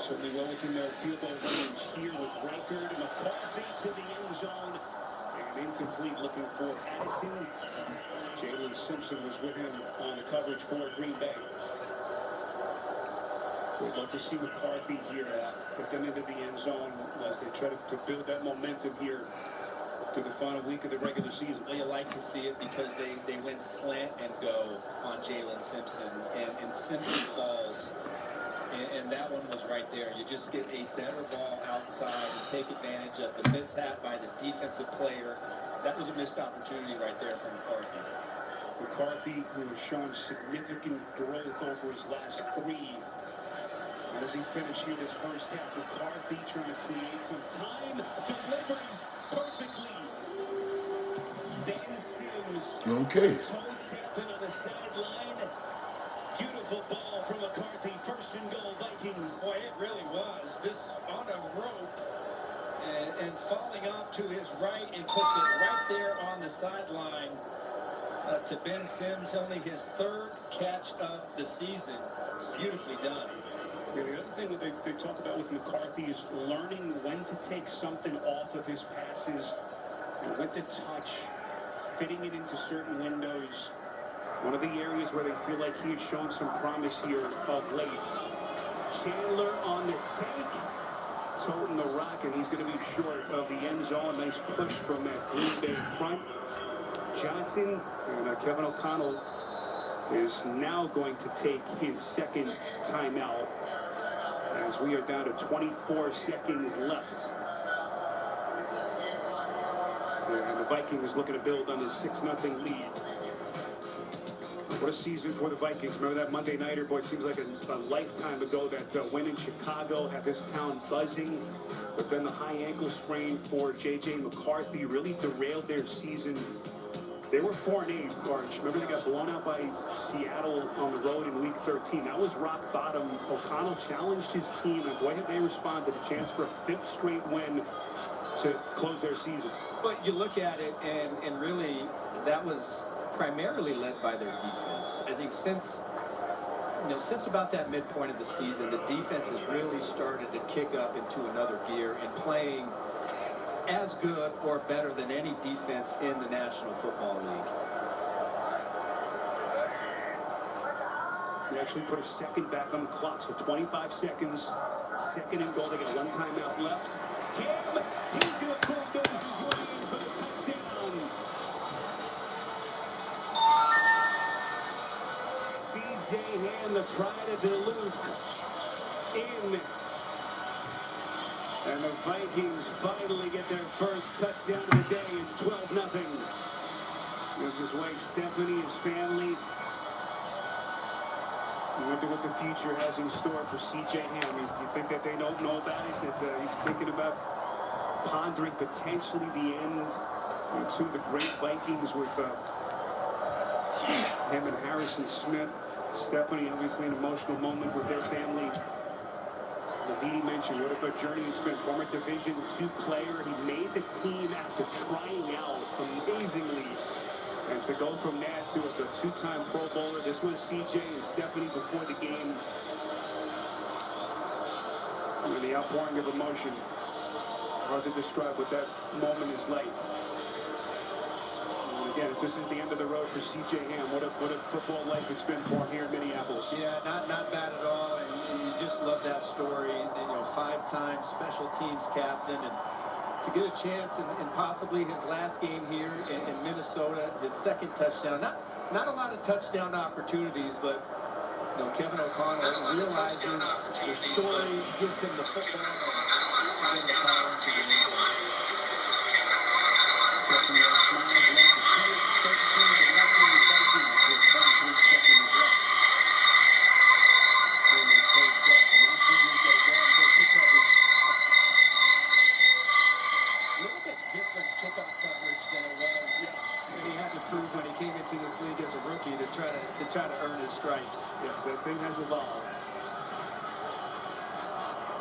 Certainly well within their field goal range here with Reichard and McCarthy to the end zone. And incomplete, looking for Addison. Jalen Simpson was with him on the coverage for Green Bay. We'd love to see McCarthy here get them into the end zone as they try to build that momentum here to the final week of the regular season. Well, you like to see it because they went slant and go on Jalen Simpson, and Simpson falls, and that one was right there. You just get a better ball outside and take advantage of the mishap by the defensive player. That was a missed opportunity right there for McCarthy. McCarthy, who has shown significant growth over his last three. As he finished here this first half, McCarthy trying to create some time, delivers perfectly. Ben Sims. Okay. Toe tapping on the sideline. Beautiful ball from McCarthy. First and goal, Vikings. Boy, it really was. This on a rope and falling off to his right and puts it right there on the sideline to Ben Sims. Only his third catch of the season. Beautifully done. Yeah, the other thing that they talk about with McCarthy is learning when to take something off of his passes and with the touch, fitting it into certain windows. One of the areas where they feel like he has shown some promise here of late. Chandler on the take, toting the rock, and he's going to be short of the end zone. Nice push from that Green Bay front. Johnson and Kevin O'Connell is now going to take his second timeout as we are down to 24 seconds left. And the Vikings looking to build on this 6-0 lead. What a season for the Vikings. Remember that Monday nighter? Boy, it seems like a lifetime ago, that win in Chicago had this town buzzing. But then the high ankle sprain for J.J. McCarthy really derailed their season. They were 4-8, Arch. Remember they got blown out by Seattle on the road in Week 13. That was rock bottom. O'Connell challenged his team, and boy, did they respond to the chance for a 5th straight win to close their season. But you look at it, and really, that was primarily led by their defense. I think since about that midpoint of the season, the defense has really started to kick up into another gear and playing as good or better than any defense in the National Football League. They actually put a second back on the clock, so 25 seconds, second and goal. They got one timeout left. Ham, he's going to bulldoze his way in for the touchdown. C.J. Ham, the pride of Duluth, in. And the Vikings finally get their first touchdown of the day. It's 12-0. This is Wake Stephanie, his family. I wonder what the future has in store for C.J. Ham. You think that they don't know about it? That he's thinking about pondering potentially the end to the great Vikings with him and Harrison Smith. Stephanie, obviously an emotional moment with their family. Levine mentioned what a journey it's been. Former Division II player. He made the team after trying out amazingly. And to go from that to a two-time Pro Bowler. This was CJ and Stephanie before the game. And the outpouring of emotion. Hard to describe what that moment is like. And again, if this is the end of the road for C.J. Ham, what a football life it's been for him here in Minneapolis. Yeah, not bad at all. And you just love that story. And, 5-time special teams captain, and to get a chance and possibly his last game here in Minnesota, his second touchdown. Not a lot of touchdown opportunities, but Kevin O'Connell realizes the story, gives him the football. When he came into this league as a rookie to try to earn his stripes. Yes, that thing has evolved.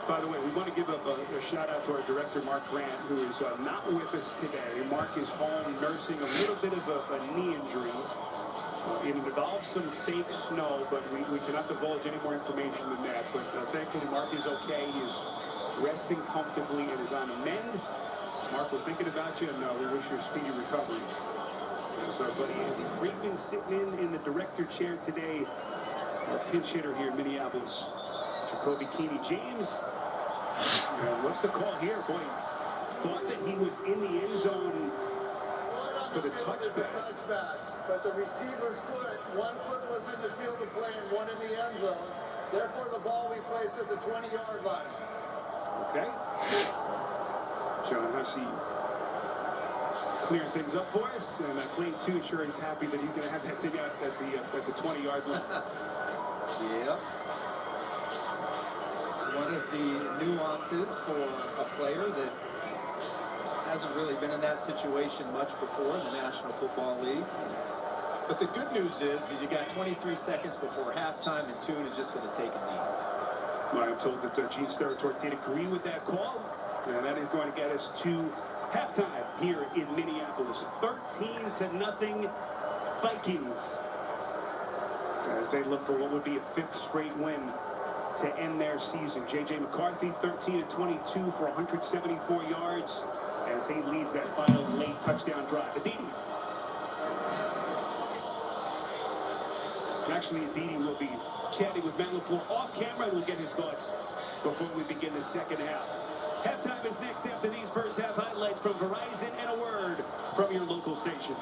By the way, we want to give a shout out to our director, Mark Grant, who is not with us today. Mark is home nursing a little bit of a knee injury. It involves some fake snow, but we cannot divulge any more information than that. But thanks Hopefully Mark is okay. He is resting comfortably and is on the mend. Mark, we're thinking about you, and we wish you a speedy recovery. There's our buddy Andy Friedman sitting in the director chair today. Our pinch hitter here in Minneapolis, Jacoby Keeney James. And what's the call here? Boy, thought that he was in the end zone for the touchback. But the receiver's foot, one foot was in the field of play and one in the end zone. Therefore, the ball we placed at the 20-yard line. Okay. John Hussey clearing things up for us, and Clay too sure he's happy that he's going to have that thing out at the 20-yard line. Yep. One of the nuances for a player that hasn't really been in that situation much before in the National Football League. But the good news is you got 23 seconds before halftime, and Tune is just going to take a knee. Well, I'm told that Gene Steratore did agree with that call, and that is going to get us to halftime here in Minneapolis. 13-0 Vikings, as they look for what would be a 5th straight win to end their season. J.J. McCarthy, 13-22 for 174 yards, as he leads that final late touchdown drive. Aditi. Actually, Aditi will be chatting with Matt LaFleur off camera, and we'll get his thoughts before we begin the second half. Halftime is next after these first half highlights from Verizon and a word from your local station.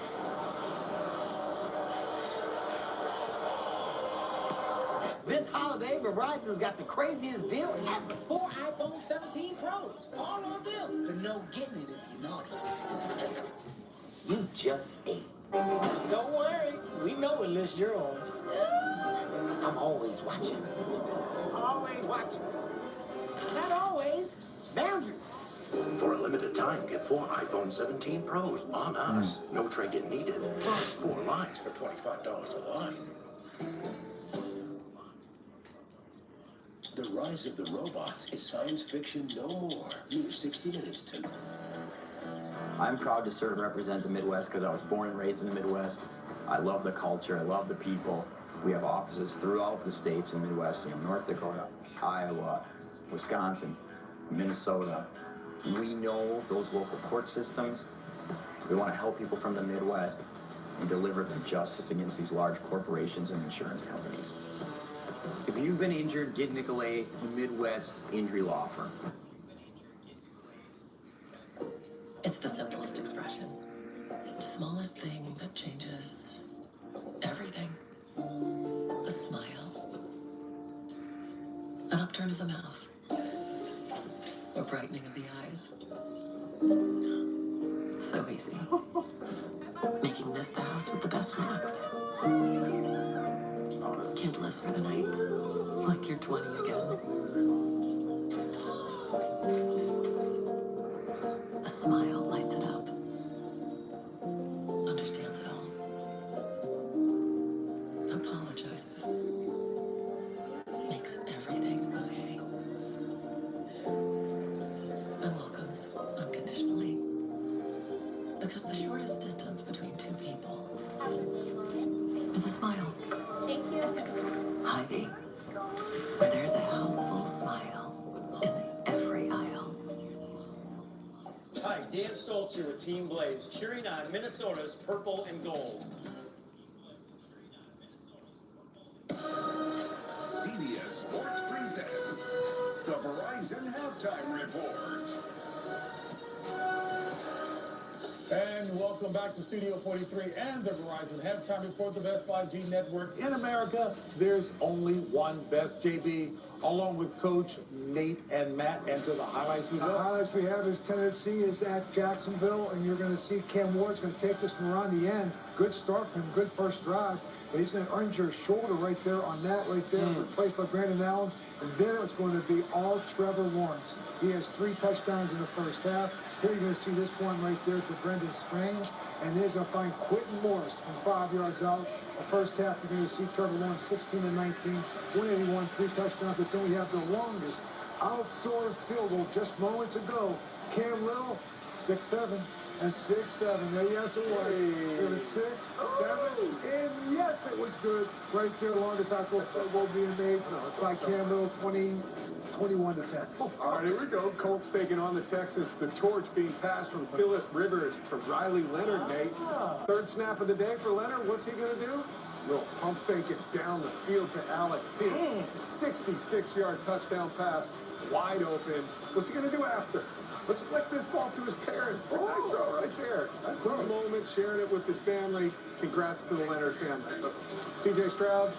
This holiday, Verizon's got the craziest deal and has the 4 iPhone 17 Pros. All on them. But no getting it if you're naughty. You just ate. Don't worry. We know what list you're on. I'm always watching. Always watching. Not always. Boundaries. For a limited time, get 4 iPhone 17 Pros on us. No trade-in needed. Plus 4 lines for $25 a line. The rise of the robots is science fiction no more. New 60 Minutes tonight. I'm proud to serve and represent the Midwest because I was born and raised in the Midwest. I love the culture. I love the people. We have offices throughout the states in the Midwest, North Dakota, Iowa, Wisconsin, Minnesota. We know those local court systems. We want to help people from the Midwest and deliver them justice against these large corporations and insurance companies. If you've been injured, get Nicolay Midwest Injury Law Firm. It's the simplest expression. The smallest thing that changes everything. A smile. An upturn of the mouth. A brightening of the eyes. So easy. Making this the house with the best snacks. Kidless for the night. Like you're 20 again. A smile lights it up. Understands it all. Apologizes. Makes everything okay. And welcomes unconditionally. Because the shortest distance between two people is a smile. Thank you. Hy-Vee, where there's a helpful smile in every aisle. Hi, Dan Stoltz here with Team Blaze, cheering on Minnesota's purple and gold. CBS Sports presents the Verizon Halftime Report. And welcome back to Studio 43 and the Verizon Halftime Report, the best 5G network in America. There's only one best, JB, along with Coach Nate and Matt. And to the highlights we go. The highlights we have is Tennessee is at Jacksonville, and you're going to see Cam Ward's going to take this from around the end. Good start from him, good first drive. But he's going to injure his shoulder right there on that right there, replaced by Brandon Allen. And then it's going to be all Trevor Lawrence. He has 3 touchdowns in the first half. Here you're going to see this one right there to Brendan Strange. And then he's going to find Quentin Morris from 5 yards out. The first half, you're going to see Trevor Lawrence 16-19, 181, 3 touchdowns. But then we have the longest outdoor field goal just moments ago. Cam Little, 6'7". and 6-7. Yes, it was. It was 6-7, and yes, it was good. Right there, longest outgoal field goal being made by Campbell, 21-10. All right, here we go. Colts taking on the Texans. The torch being passed from Phillip Rivers to Riley Leonard, Nate. Third snap of the day for Leonard. What's he going to do? Little pump fake it down the field to Alec Pierce. 66-yard touchdown pass, wide open. What's he going to do after? Let's flick this ball to his parents. Nice throw right there. That's the moment, sharing it with his family. Congrats to the Leonard family. C.J. Stroud,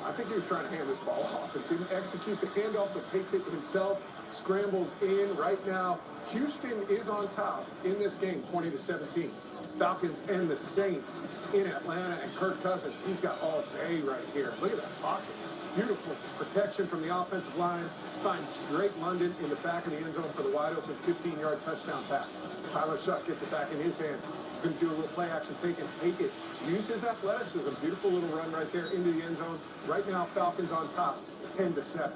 I think he was trying to hand this ball off and didn't execute the handoff, but takes it himself, scrambles in right now. Houston is on top in this game, 20-17. Falcons and the Saints in Atlanta, and Kirk Cousins, he's got all day right here. Look at that pocket. Beautiful protection from the offensive line. Finds Drake London in the back of the end zone for the wide-open 15-yard touchdown pass. Tyler Shuck gets it back in his hands. He's going to do a little play-action fake and take it. Use his athleticism. Beautiful little run right there into the end zone. Right now, Falcons on top, 10-7.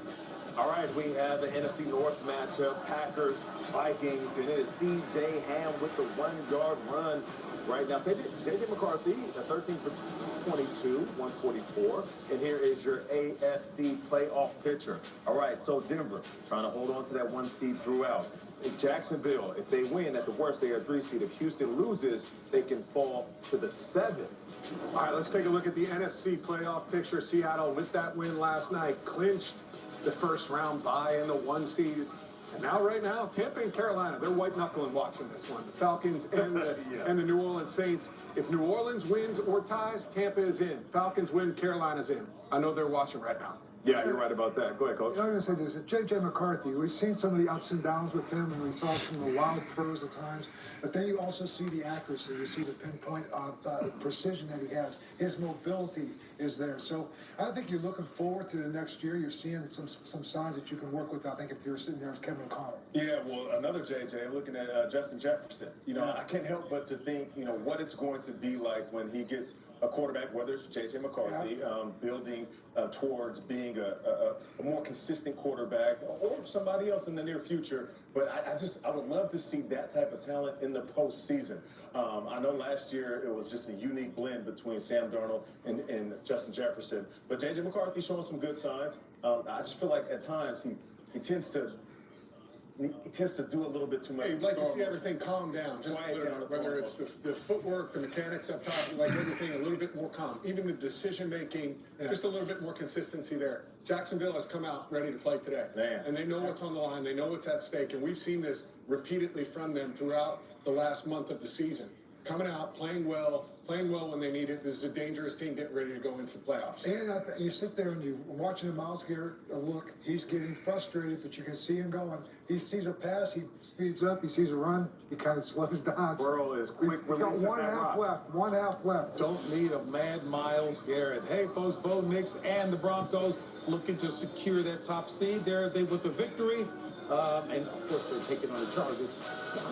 All right, we have the NFC North matchup, Packers, Vikings, and it is C.J. Ham with the 1-yard run right now. J.J. McCarthy, 13 for 22, 144. And here is your AFC playoff picture. All right, so Denver trying to hold on to that 1 seed throughout. If Jacksonville, if they win, at the worst, they are 3 seed. If Houston loses, they can fall to the 7. All right, let's take a look at the NFC playoff picture. Seattle, with that win last night, clinched the first round bye in the 1 seed. And now, right now, Tampa and Carolina, they're white-knuckling watching this one. The Falcons and the, and the New Orleans Saints. If New Orleans wins or ties, Tampa is in. Falcons win, Carolina's in. I know they're watching right now. Yeah, you're right about that. Go ahead, Coach. I'm going to say this. J.J. McCarthy, we've seen some of the ups and downs with him, and we saw some of the wild throws at times. But then you also see the accuracy. You see the pinpoint precision that he has. His mobility is there. So I think you're looking forward to the next year. You're seeing some signs that you can work with, I think, if you're sitting there as Kevin O'Connell. Yeah, well, another J.J., I'm looking at Justin Jefferson. You know, I can't help but to think, you know, what it's going to be like when he gets a quarterback, whether it's J.J. McCarthy, building towards being a more consistent quarterback, or somebody else in the near future. But I would love to see that type of talent in the postseason. I know last year it was just a unique blend between Sam Darnold and Justin Jefferson. But J.J. McCarthy showing some good signs. I just feel like at times he tends to do a little bit too much. Hey, you'd like to see everything calm down. Just whether it's the footwork, the mechanics up top, like everything a little bit more calm. Even the decision-making, just a little bit more consistency there. Jacksonville has come out ready to play today. Man. And they know what's on the line. They know what's at stake. And we've seen this repeatedly from them throughout the last month of the season. Coming out, playing well when they need it. This is a dangerous team getting ready to go into the playoffs. And you sit there and you're watching Miles Garrett look. He's getting frustrated, but you can see him going. He sees a pass, he speeds up. He sees a run, he kind of slows down. Burrow is quick release. Got one half left. Don't need a mad Miles Garrett. Hey, folks, Bo Nix and the Broncos looking to secure that top seed. There they with the victory. And of course, they're taking on the Chargers.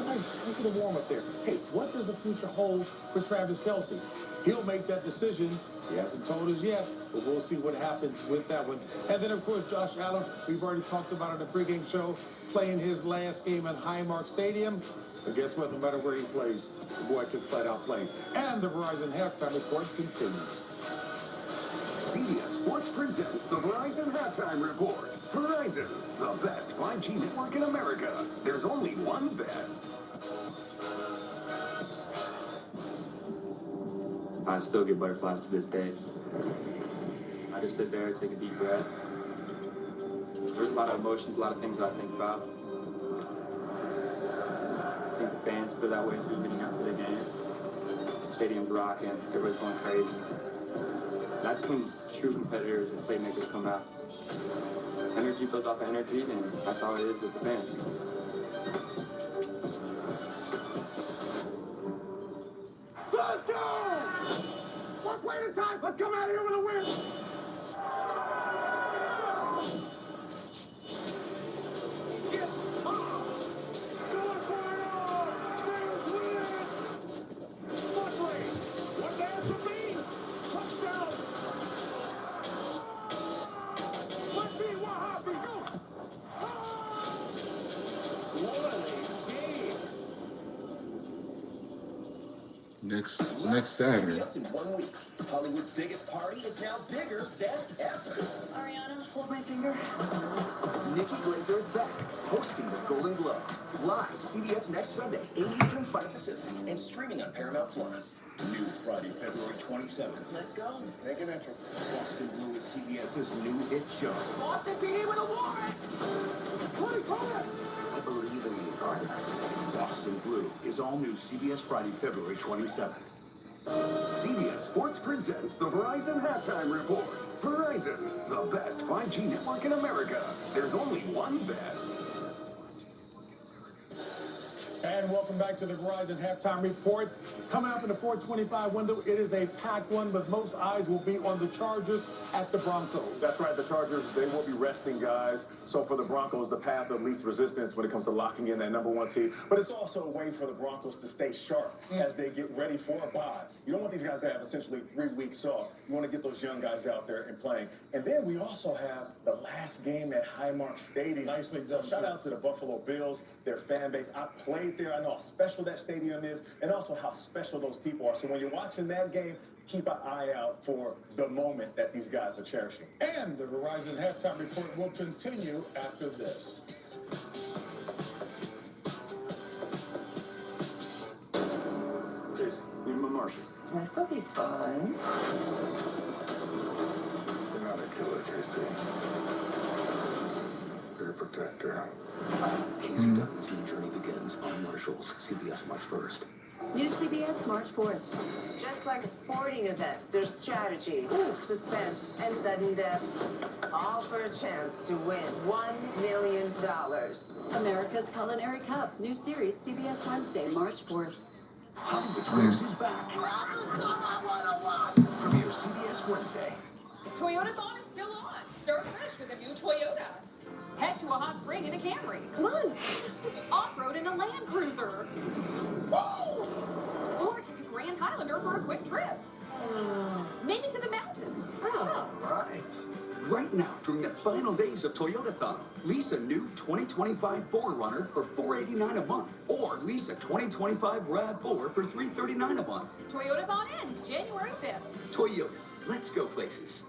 Nice little warm up there. Hey, what does the future hold for Travis Kelce? He'll make that decision. He hasn't told us yet, but we'll see what happens with that one. And then, of course, Josh Allen, we've already talked about it in the pregame show, playing his last game at Highmark Stadium. But guess what? No matter where he plays, the boy can flat out play. And the Verizon halftime report continues. CBS Sports presents the Verizon Halftime Report. Verizon, the best 5G network in America. There's only one best. I still get butterflies to this day. I just sit there, take a deep breath. There's a lot of emotions, a lot of things that I think about. I think the fans feel that way too, getting out to the game. Stadium's rocking, everybody's going crazy. That's when true competitors and playmakers come out. Energy builds off of energy, and that's how it is with the fans. Let's go! One play at a time. Let's come out here with a win. Get up! Going for it all! Bears win! Foot race. What dance will be? Touchdown! Let's be Wahhabi. Go! What a game! next Saturday. CBS in 1 week. Hollywood's biggest party is now bigger than ever. Ariana, hold my finger. Nikki Glazer is back, hosting the Golden Globes. Live CBS next Sunday, 8 Eastern, 5 Pacific, and streaming on Paramount Plus. New Friday, February 27th. Let's go. Make an intro. Boston Blue is CBS's new hit show. Boston PE with a warrant! I believe in you, Carter. Boston Blue is all new CBS Friday, February 27th. CBS Sports presents the Verizon Halftime Report. Verizon, the best 5G network in America. There's only one best. And welcome back to the Verizon Halftime Report. Coming up in the 425 window, it is a packed one, but most eyes will be on the Chargers at the Broncos. That's right, the Chargers, they will be resting guys. So for the Broncos, the path of least resistance when it comes to locking in that #1 seed. But it's also a way for the Broncos to stay sharp as they get ready for a bye. You don't want these guys to have essentially 3 weeks off. You want to get those young guys out there and playing. And then we also have the last game at Highmark Stadium. Nicely So done. shout out to the Buffalo Bills, their fan base. I played there. I know how special that stadium is and also how special those people are. So when you're watching that game, keep an eye out for the moment that these guys are cherishing. And the Verizon Halftime Report will continue after this. Jason, leave him a Marshall. This'll be fun. You're not a killer, JC. You're a protector. Casey Duncan's new journey begins on Marshall's CBS March 1st. New CBS March 4th. Just like a sporting event, there's strategy, suspense, and sudden death. All for a chance to win $1 million. America's Culinary Cup. New series CBS Wednesday, March 4th. Hollywood Squares is back. Premiere CBS Wednesday. Toyotathon is still on. Start fresh with a new Toyota. Head to a hot spring in a Camry. Come on. Off-road in a Land Cruiser. Or take a Grand Highlander for a quick trip. Maybe to the mountains. Oh, right. Right now, during the final days of Toyotathon, lease a new 2025 4Runner for $489 a month, or lease a 2025 RAV4 for $339 a month. Toyotathon ends January 5th. Toyota, let's go places.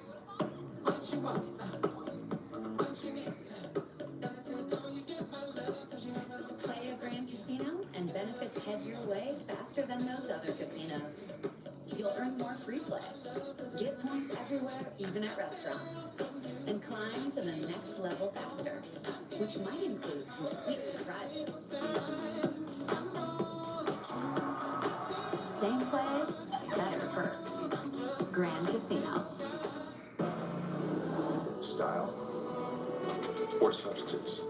Play a Grand Casino and benefits head your way faster than those other casinos. You'll earn more free play, get points everywhere, even at restaurants, and climb to the next level faster, which might include some sweet surprises. Same play, better perks. Grand Casino. Style or substance.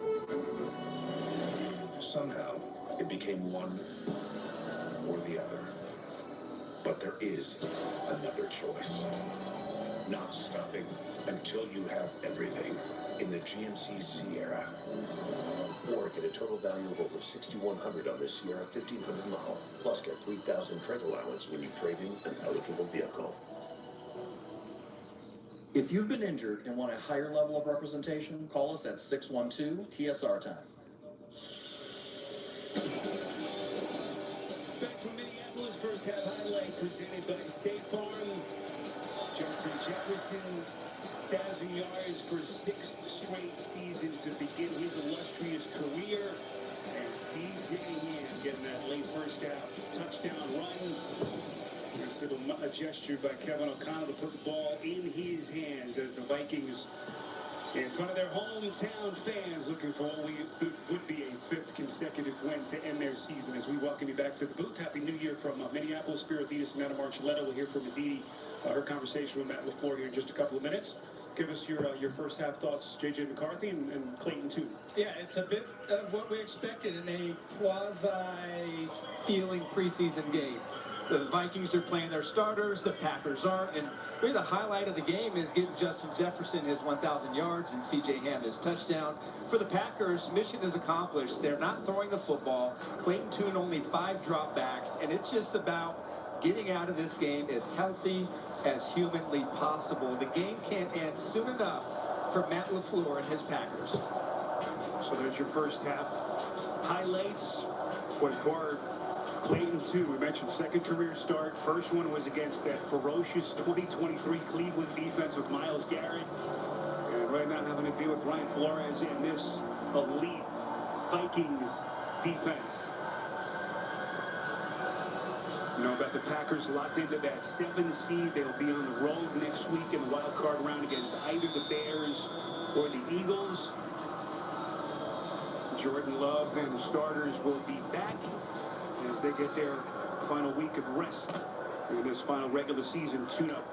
Somehow, it became one or the other. But there is another choice. Not stopping until you have everything in the GMC Sierra. Or get a total value of over $6,100 on this Sierra 1500 model. Plus get $3,000 trade allowance when you trade in an eligible vehicle. If you've been injured and want a higher level of representation, call us at 612-TSR-TIME. Back from Minneapolis, first half highlight presented by State Farm. Justin Jefferson, 1,000 yards for 6th straight season to begin his illustrious career. And C.J. Ham getting that late first half touchdown run. Nice little gesture by Kevin O'Connell to put the ball in his hands as the Vikings, in front of their hometown fans, looking for what would be a 5th consecutive win to end their season. As we welcome you back to the booth, Happy New Year from Minneapolis, Spirit Venus, and Anna Marcelletta. We'll hear from Aditi, her conversation with Matt LaFleur here in just a couple of minutes. Give us your first half thoughts, J.J. McCarthy and Clayton, too. Yeah, it's a bit of what we expected in a quasi-feeling preseason game. The Vikings are playing their starters, the Packers aren't, and really the highlight of the game is getting Justin Jefferson his 1,000 yards and C.J. Ham his touchdown. For the Packers, mission is accomplished. They're not throwing the football. Clayton Tune only 5 dropbacks, and it's just about getting out of this game as healthy as humanly possible. The game can't end soon enough for Matt LaFleur and his Packers. So there's your first half highlights. When Clayton, too. We mentioned second career start. First one was against that ferocious 2023 Cleveland defense with Myles Garrett. And right now having to deal with Brian Flores in this elite Vikings defense. You know about the Packers locked into that 7 seed. They'll be on the road next week in the wild card round against either the Bears or the Eagles. Jordan Love and the starters will be back as they get their final week of rest in this final regular season tune-up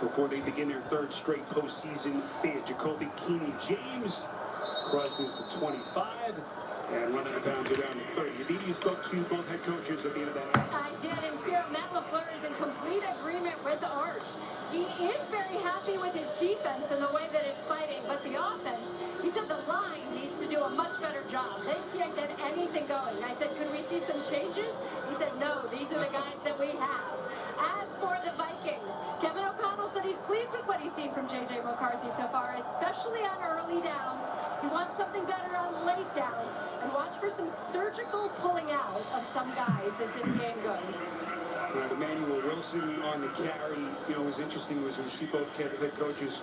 before they begin their third straight postseason bid. Jacoby Keeney James crosses the 25 and running it down to around the 30. You spoke to both head coaches at the end of that half. I did, and Spirit Matt LaFleur is in complete agreement with Arch. He is very happy with his defense and the way that it's fighting, but the offense, he said the line needs to do a much better job. They can't get anything going. I said, could we see some changes? He said, no, these are the guys that we have. As for the Vikings, Kevin O'Connell said he's pleased with what he's seen from J.J. McCarthy so far, especially on early downs. He wants something better on late downs, and watch for some surgical pulling out of some guys as this game goes. Emmanuel Wilson on the carry. You know, what was interesting was we see both head coaches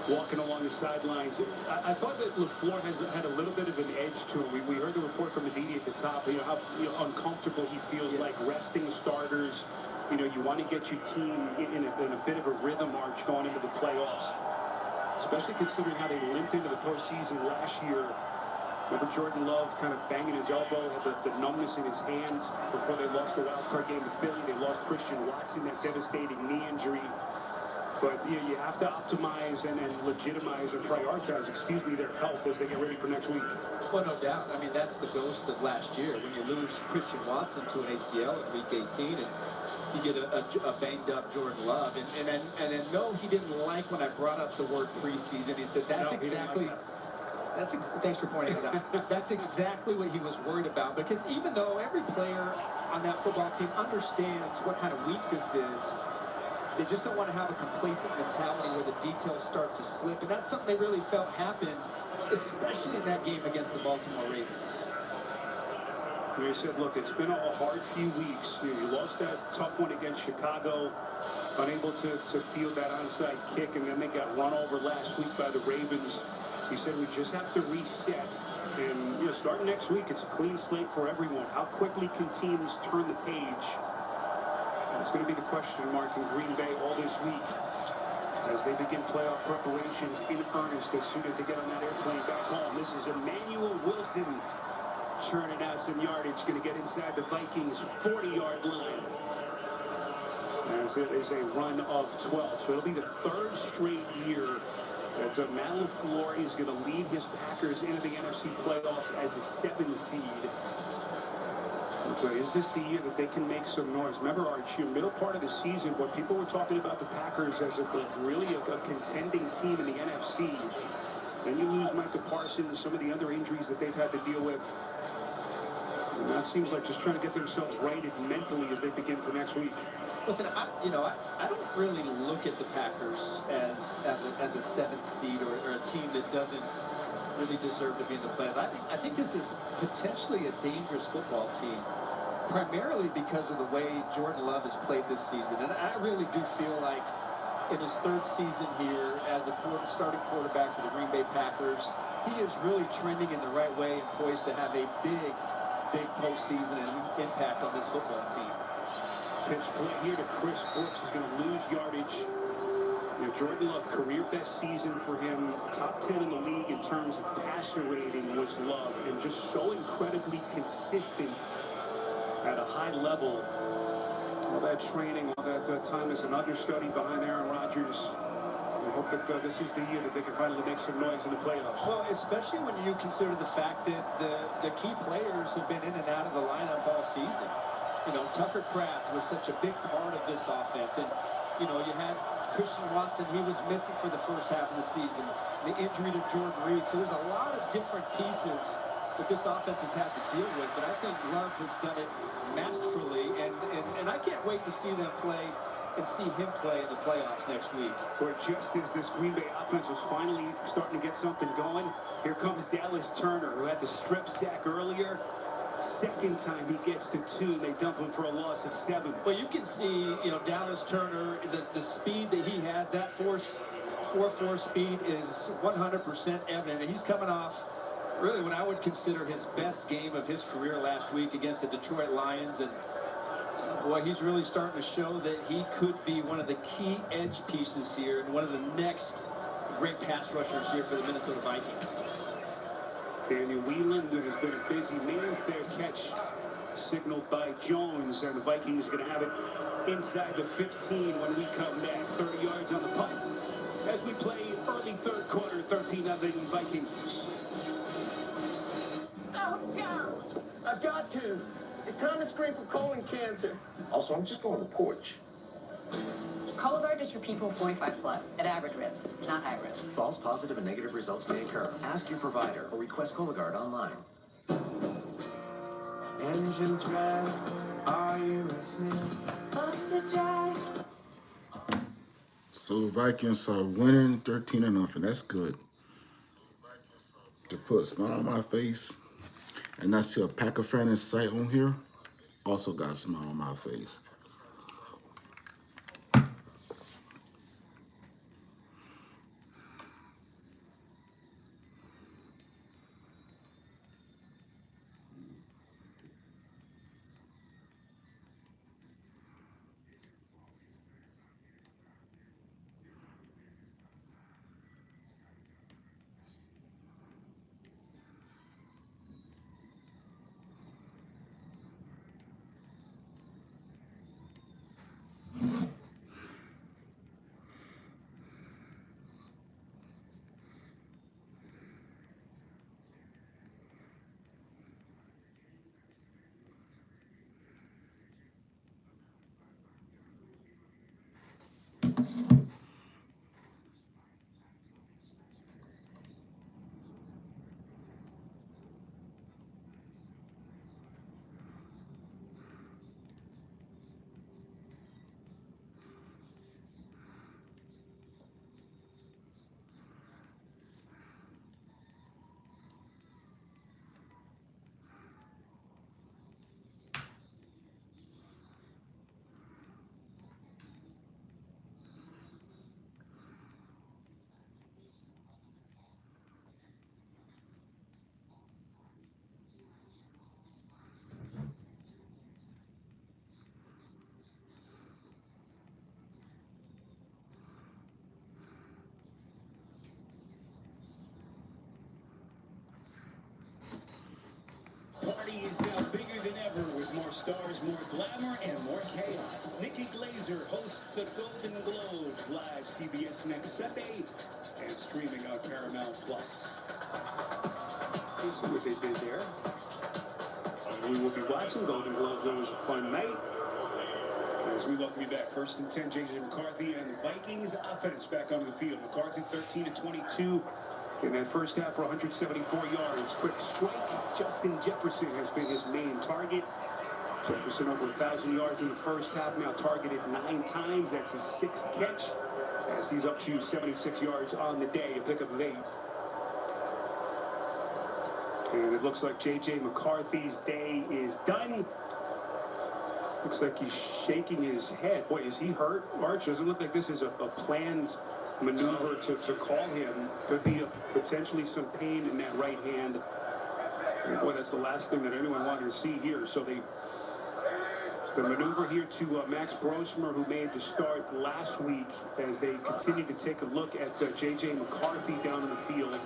walking along the sidelines. I thought that LaFleur had a little bit of an edge to him. We heard the report from the media at the top, you know, how uncomfortable he feels like resting starters. You know, you want to get your team in a bit of a rhythm march going into the playoffs, especially considering how they limped into the postseason last year. Remember Jordan Love kind of banging his elbow, had the numbness in his hands before they lost the wild card game to Philly. They lost Christian Watson, that devastating knee injury. But you know, you have to optimize and legitimize and prioritize, their health as they get ready for next week. Well, no doubt. I mean, that's the ghost of last year. When you lose Christian Watson to an ACL at week 18 and you get a banged-up Jordan Love. And no, he didn't like when I brought up the word preseason. He said, that's exactly... Thanks for pointing it out. That's exactly what he was worried about, because even though every player on that football team understands what kind of week this is, they just don't want to have a complacent mentality where the details start to slip. And that's something they really felt happen, especially in that game against the Baltimore Ravens. They said, look, it's been a hard few weeks. You lost that tough one against Chicago, unable to field that onside kick, and then they got run over last week by the Ravens. He said we just have to reset, and you know, starting next week, it's a clean slate for everyone. How quickly can teams turn the page? It's going to be the question mark in Green Bay all this week as they begin playoff preparations in earnest as soon as they get on that airplane back home. This is Emmanuel Wilson churning out some yardage, going to get inside the Vikings' 40-yard line. As it is a run of 12, so it'll be the third straight year that Matt LaFleur is going to lead his Packers into the NFC playoffs as a 7 seed. So is this the year that they can make some noise? Remember, Archie, middle part of the season, what people were talking about the Packers as really a contending team in the NFC. Then you lose Micah Parsons, some of the other injuries that they've had to deal with. And that seems like just trying to get themselves righted mentally as they begin for next week. Listen, I don't really look at the Packers as a 7th seed or a team that doesn't really deserve to be in the playoffs. I think this is potentially a dangerous football team, primarily because of the way Jordan Love has played this season. And I really do feel like in his 3rd season here as the starting quarterback for the Green Bay Packers, he is really trending in the right way and poised to have a big postseason and impact on this football team. Pitch play here to Chris Brooks, who's going to lose yardage. You know, Jordan Love, career best season for him. Top 10 in the league in terms of passer rating was Love, and just so incredibly consistent at a high level. All that training, all that time as an understudy behind Aaron Rodgers. I hope that this is the year that they can finally make some noise in the playoffs. Well, especially when you consider the fact that the key players have been in and out of the lineup all season. You know, Tucker Kraft was such a big part of this offense. And, you know, you had Christian Watson, he was missing for the first half of the season. The injury to Jordan Reed. So there's a lot of different pieces that this offense has had to deal with. But I think Love has done it masterfully. And I can't wait to see them play and see him play in the playoffs next week. Or just as this Green Bay offense was finally starting to get something going, here comes Dallas Turner, who had the strip sack earlier. Second time he gets to 2, they dump him for a loss of 7. Well, you can see, Dallas Turner, the speed that he has, that 4.4 speed is 100% evident. And he's coming off really what I would consider his best game of his career last week against the Detroit Lions. And boy, he's really starting to show that he could be one of the key edge pieces here and one of the next great pass rushers here for the Minnesota Vikings. Daniel Whelan has been a busy man. Fair catch signaled by Jones, and the Vikings are going to have it inside the 15 when we come back. 30 yards on the punt as we play early third quarter, 13-0 Vikings. I've got to. It's time to screen for colon cancer. Also, I'm just going to the porch. Cologuard is for people 45 plus, at average risk, not high risk. False positive and negative results may occur. Ask your provider or request Cologuard online. Engines rev, are you listening? Up to drive. So Vikings are winning 13-0. That's good. To put a smile on my face. And I see a Packer fan in sight on here. Also got a smile on my face. Party is now bigger than ever with more stars, more glamour, and more chaos. Nikki Glazer hosts the Golden Globes live CBS next Sunday and streaming on Paramount Plus. You see what they did there. We will be watching Golden Globes. It was a fun night. As we welcome you back, 1st and 10, J.J. McCarthy and the Vikings offense back onto the field. McCarthy 13-22 in that first half for 174 yards. Quick strike. Justin Jefferson has been his main target. Jefferson over 1,000 yards in the first half, now targeted 9 times. That's his 6th catch, as he's up to 76 yards on the day, a pickup of 8. And it looks like J.J. McCarthy's day is done. Looks like he's shaking his head. Boy, is he hurt, Arch? Doesn't look like this is a planned maneuver to call him. Could be potentially some pain in that right hand. And boy, that's the last thing that anyone wanted to see here. So the maneuver here to Max Brosmer, who made the start last week, as they continue to take a look at J.J. McCarthy down in the field.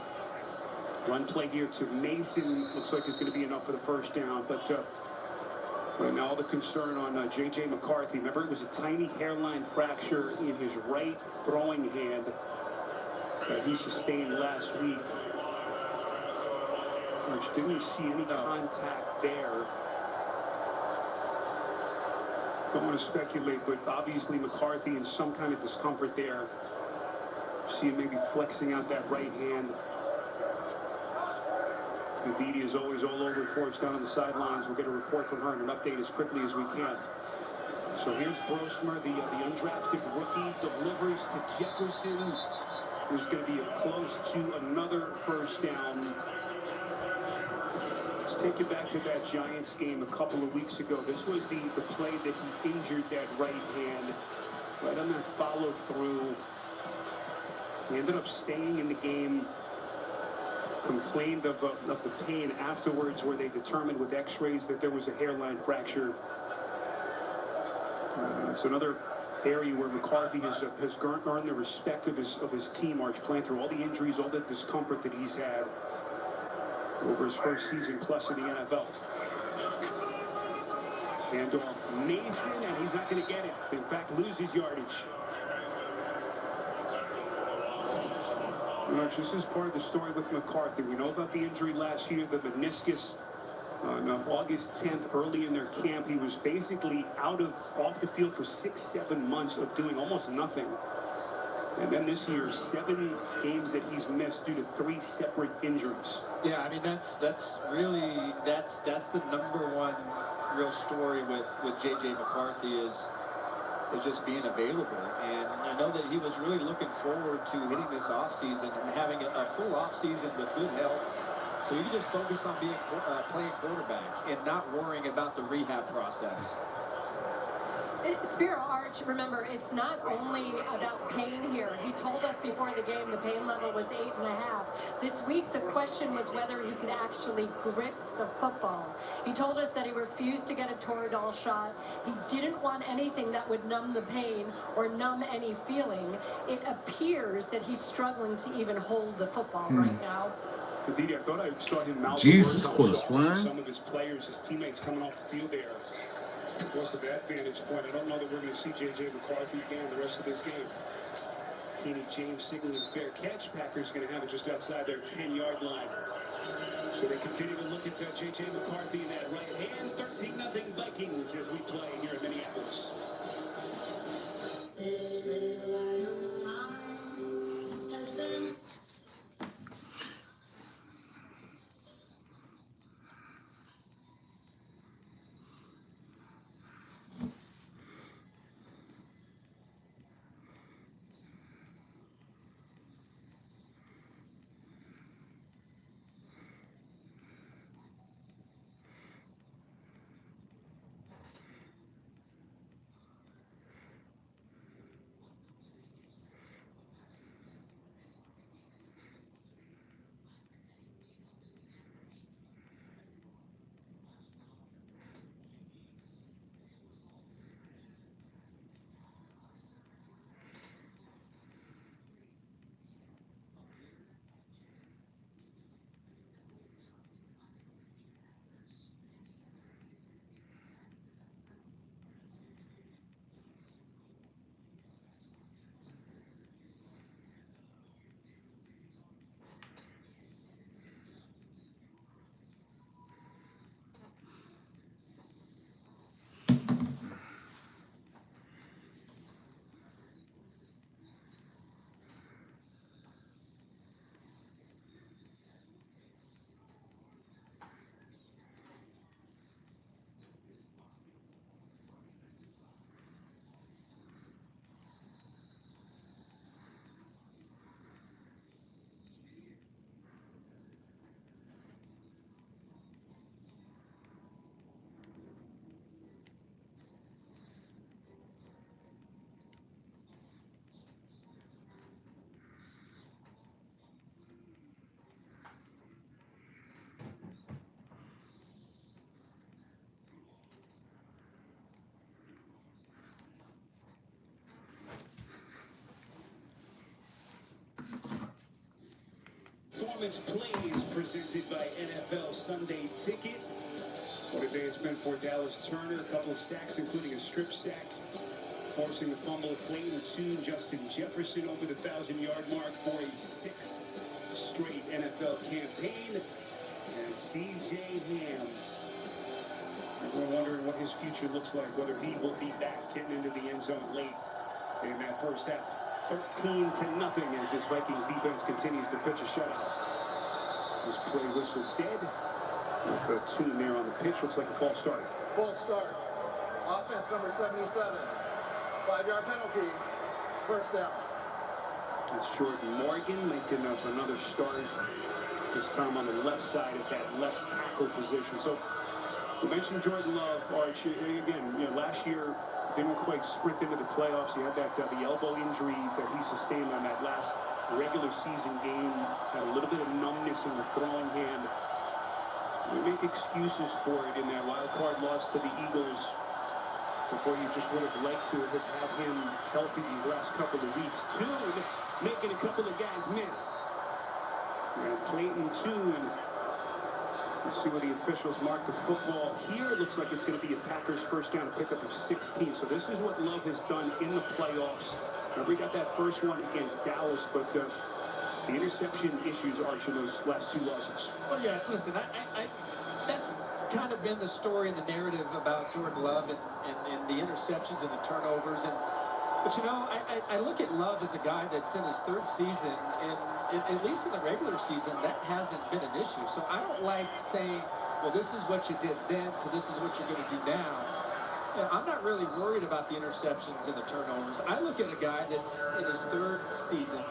Run play here to Mason. Looks like it's going to be enough for the first down. But now the concern on J.J. McCarthy. Remember, it was a tiny hairline fracture in his right throwing hand that he sustained last week. Which didn't see any contact there. Don't want to speculate, but obviously McCarthy in some kind of discomfort there. See him maybe flexing out that right hand. The media is always all over for us down on the sidelines. We'll get a report from her and an update as quickly as we can. So here's Brosmer, the undrafted rookie, delivers to Jefferson, who's going to be close to another first down. Let's take you back to that Giants game a couple of weeks ago. This was the play that he injured that right hand. Right on that follow through. He ended up staying in the game. Complained of the pain afterwards, where they determined with x-rays that there was a hairline fracture. It's another area where McCarthy has earned the respect of his team, Arch, playing through all the injuries, all the discomfort that he's had over his first season plus in the NFL. Handoff Mason, and he's not going to get it. In fact, loses yardage. Arch, this is part of the story with McCarthy. We know about the injury last year, the meniscus. On August 10th, early in their camp, he was basically off the field for 6-7 months of doing almost nothing. And then this year, 7 games that he's missed due to 3 separate injuries. Yeah, I mean that's really the number one real story with J.J. McCarthy is just being available. And I know that he was really looking forward to hitting this offseason and having a full offseason with good health. So you can just focus on playing quarterback and not worrying about the rehab process. Spiro, Arch, remember, it's not only about pain here. He told us before the game the pain level was 8.5. This week, the question was whether he could actually grip the football. He told us that he refused to get a Toradol shot. He didn't want anything that would numb the pain or numb any feeling. It appears that he's struggling to even hold the football right now. Indeed, I thought I saw him mouth Jesus Christ, flying. Some of his players, his teammates coming off the field there. Of course, from that vantage point, I don't know that we're going to see J.J. McCarthy again the rest of this game. Kenny James signaling fair catch. Packers going to have it just outside their 10-yard line. So they continue to look at J.J. McCarthy in that right hand. 13-0 Vikings as we play here in Minneapolis. This little light of mine has been... Performance Plays presented by NFL Sunday Ticket. What a day it's been for Dallas Turner. A couple of sacks, including a strip sack, forcing the fumble, claim to Justin Jefferson over the 1,000-yard mark for a 6th straight NFL campaign. And C.J. Ham. Everyone wondering what his future looks like, whether he will be back getting into the end zone late in that first half. 13-0 as this Vikings defense continues to pitch a shutout. This play whistle dead. With a tune there on the pitch. Looks like a false start. False start. Offense number 77. 5-yard penalty. First down. It's Jordan Morgan making up another start this time on the left side of that left tackle position. So we mentioned Jordan Love, Arch, again, last year didn't quite sprint into the playoffs. He had that the elbow injury that he sustained on that last regular season game. Had a little bit of numbness in the throwing hand. We make excuses for it in that wild card loss to the Eagles. Before you just would have liked to have had him healthy these last couple of weeks. Tune making a couple of guys miss. And Clayton Tune. Let's see where the officials mark the football. Here it looks like it's going to be a Packers first down pickup of 16. So this is what Love has done in the playoffs. Now we got that first one against Dallas, but the interception issues are in those last two losses. Well, yeah, listen, I that's kind of been the story and the narrative about Jordan Love and the interceptions and the turnovers. But I look at Love as a guy that's in his third season, and at least in the regular season, that hasn't been an issue. So I don't like saying, well, this is what you did then, so this is what you're going to do now. I'm not really worried about the interceptions and the turnovers. I look at a guy that's in his third season,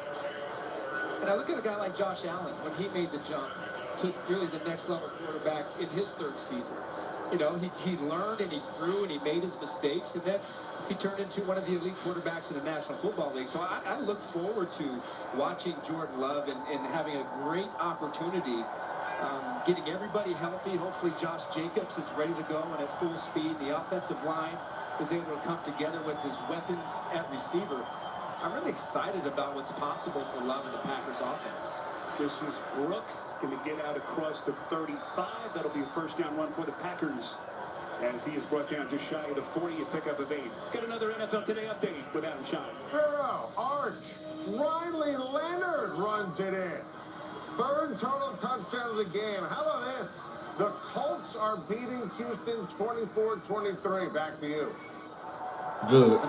and I look at a guy like Josh Allen when he made the jump to really the next level quarterback in his third season. He learned and he grew and he made his mistakes, and then he turned into one of the elite quarterbacks in the National Football League. So I look forward to watching Jordan Love and having a great opportunity, getting everybody healthy. Hopefully Josh Jacobs is ready to go and at full speed. The offensive line is able to come together with his weapons at receiver. I'm really excited about what's possible for Love in the Packers offense. This is Brooks going to get out across the 35. That'll be a first down run for the Packers, as he is brought down just shy of the 40, a pickup of 8. Got another NFL Today update with Adam Schein. Hero, Arch, Riley Leonard runs it in. Third total touchdown of the game. How about this? The Colts are beating Houston 24-23. Back to you. Good.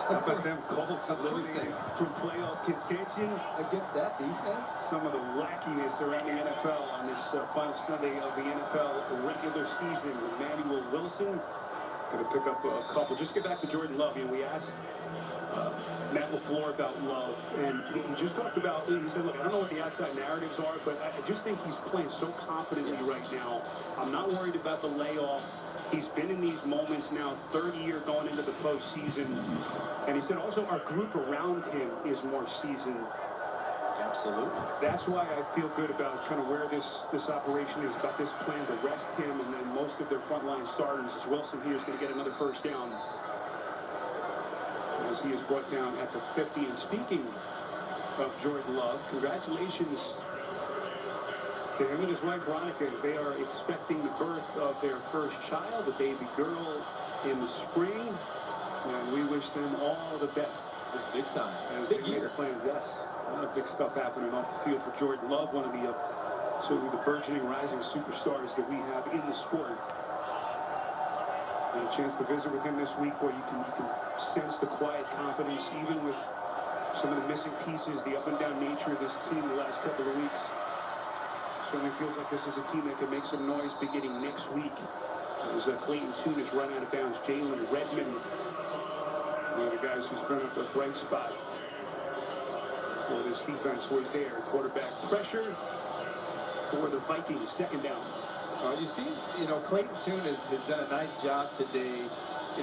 How about them Colts eliminated from playoff contention against that defense? Some of the wackiness around the NFL on this final Sunday of the NFL regular season. Emmanuel Wilson going to pick up a couple. Just get back to Jordan Love. We asked Matt LaFleur about Love, and he just talked about, he said, look, I don't know what the outside narratives are, but I just think he's playing so confidently right now. I'm not worried about the layoff. He's been in these moments now, third year going into the postseason. And he said also our group around him is more seasoned. Absolutely. That's why I feel good about kind of where this operation is, about this plan to rest him and then most of their frontline starters, as Wilson here is going to get another first down as he is brought down at the 50. And speaking of Jordan Love, congratulations to him and his wife Veronica, as they are expecting the birth of their first child, a baby girl, in the spring. And we wish them all the best. Big time. As they make their plans, yes. A lot of big stuff happening off the field for Jordan Love, one of the certainly the burgeoning, rising superstars that we have in the sport. Had a chance to visit with him this week, where you can sense the quiet confidence, even with some of the missing pieces, the up and down nature of this team the last couple of weeks. Certainly feels like this is a team that can make some noise beginning next week. As Clayton Tune is run out of bounds. Jalen Redmond, one of the guys who's been a bright spot for this defense, was there. Quarterback pressure for the Vikings, second down. You see, Clayton Tune has done a nice job today,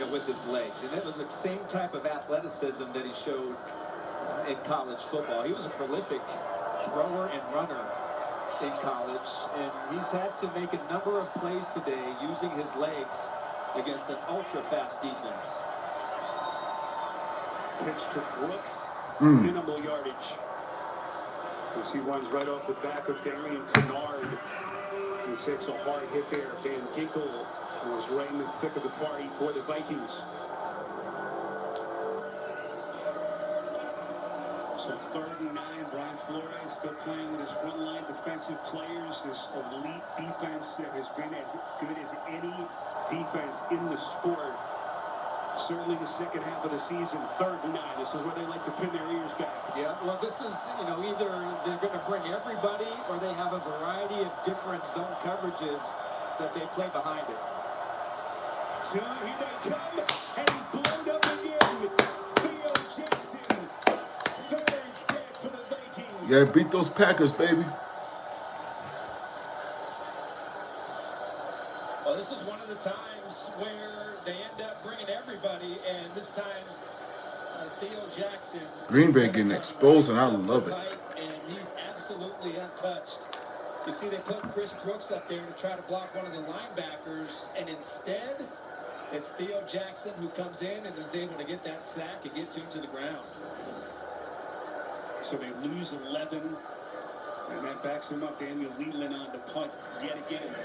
with his legs. And that was the same type of athleticism that he showed in college football. He was a prolific thrower and runner in college, and he's had to make a number of plays today using his legs against an ultra-fast defense. Pitch to Brooks, minimal yardage. As he runs right off the back of Darian Kennard, who takes a hard hit there. Van Ginkel was right in the thick of the party for the Vikings. So 3rd and 9, Brian Flores still playing with his frontline defensive players, this elite defense that has been as good as any defense in the sport. Certainly the second half of the season, 3rd and 9. This is where they like to pin their ears back. Yeah, well, this is, either they're going to bring everybody or they have a variety of different zone coverages that they play behind it. Here they come, and he's blown up again. Theo Jackson, 3rd set for the Vikings. Yeah, beat those Packers, baby. Well, this is one of the times where they end up bringing everybody, and this time Theo Jackson. Green Bay getting exposed, and I love it. And he's absolutely untouched. You see, they put Chris Brooks up there to try to block one of the linebackers, and instead, it's Theo Jackson who comes in and is able to get that sack and get to the ground. So they lose 11, and that backs him up. Daniel Whelan on the punt yet again.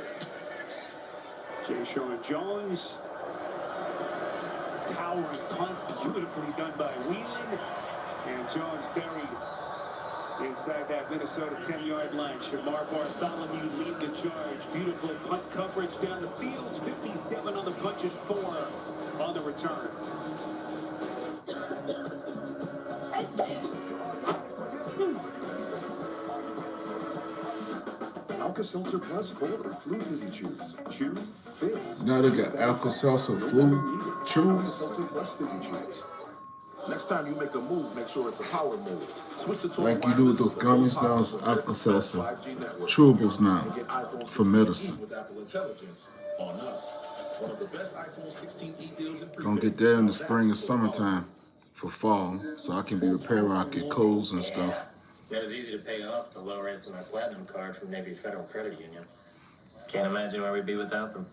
Jay Sean Jones. Towering punt, beautifully done by Whelan. And Jones buried inside that Minnesota 10-yard line. Shamar Bartholomew lead the charge. Beautiful punt coverage down the field. 57 on the punches, 4 on the return. Alka-Seltzer Plus cold or flu fizzy chews. Chew, fizz. Now they got Alka-Seltzer flu chews. Alka-Seltzer Plus fizzy chews. Next time you make a move, make sure it's a power move. Switch to Like you do with those gummies now, it's Alka-Seltzer. Chewables now for medicine. With Apple Intelligence on us. One of the best iPhone 16e deals in Gonna get that in the spring and summertime for fall, so I can be prepared when I get colds and stuff. It was easy to pay off the low rates on my platinum card from Navy Federal Credit Union. Can't imagine where we'd be without them.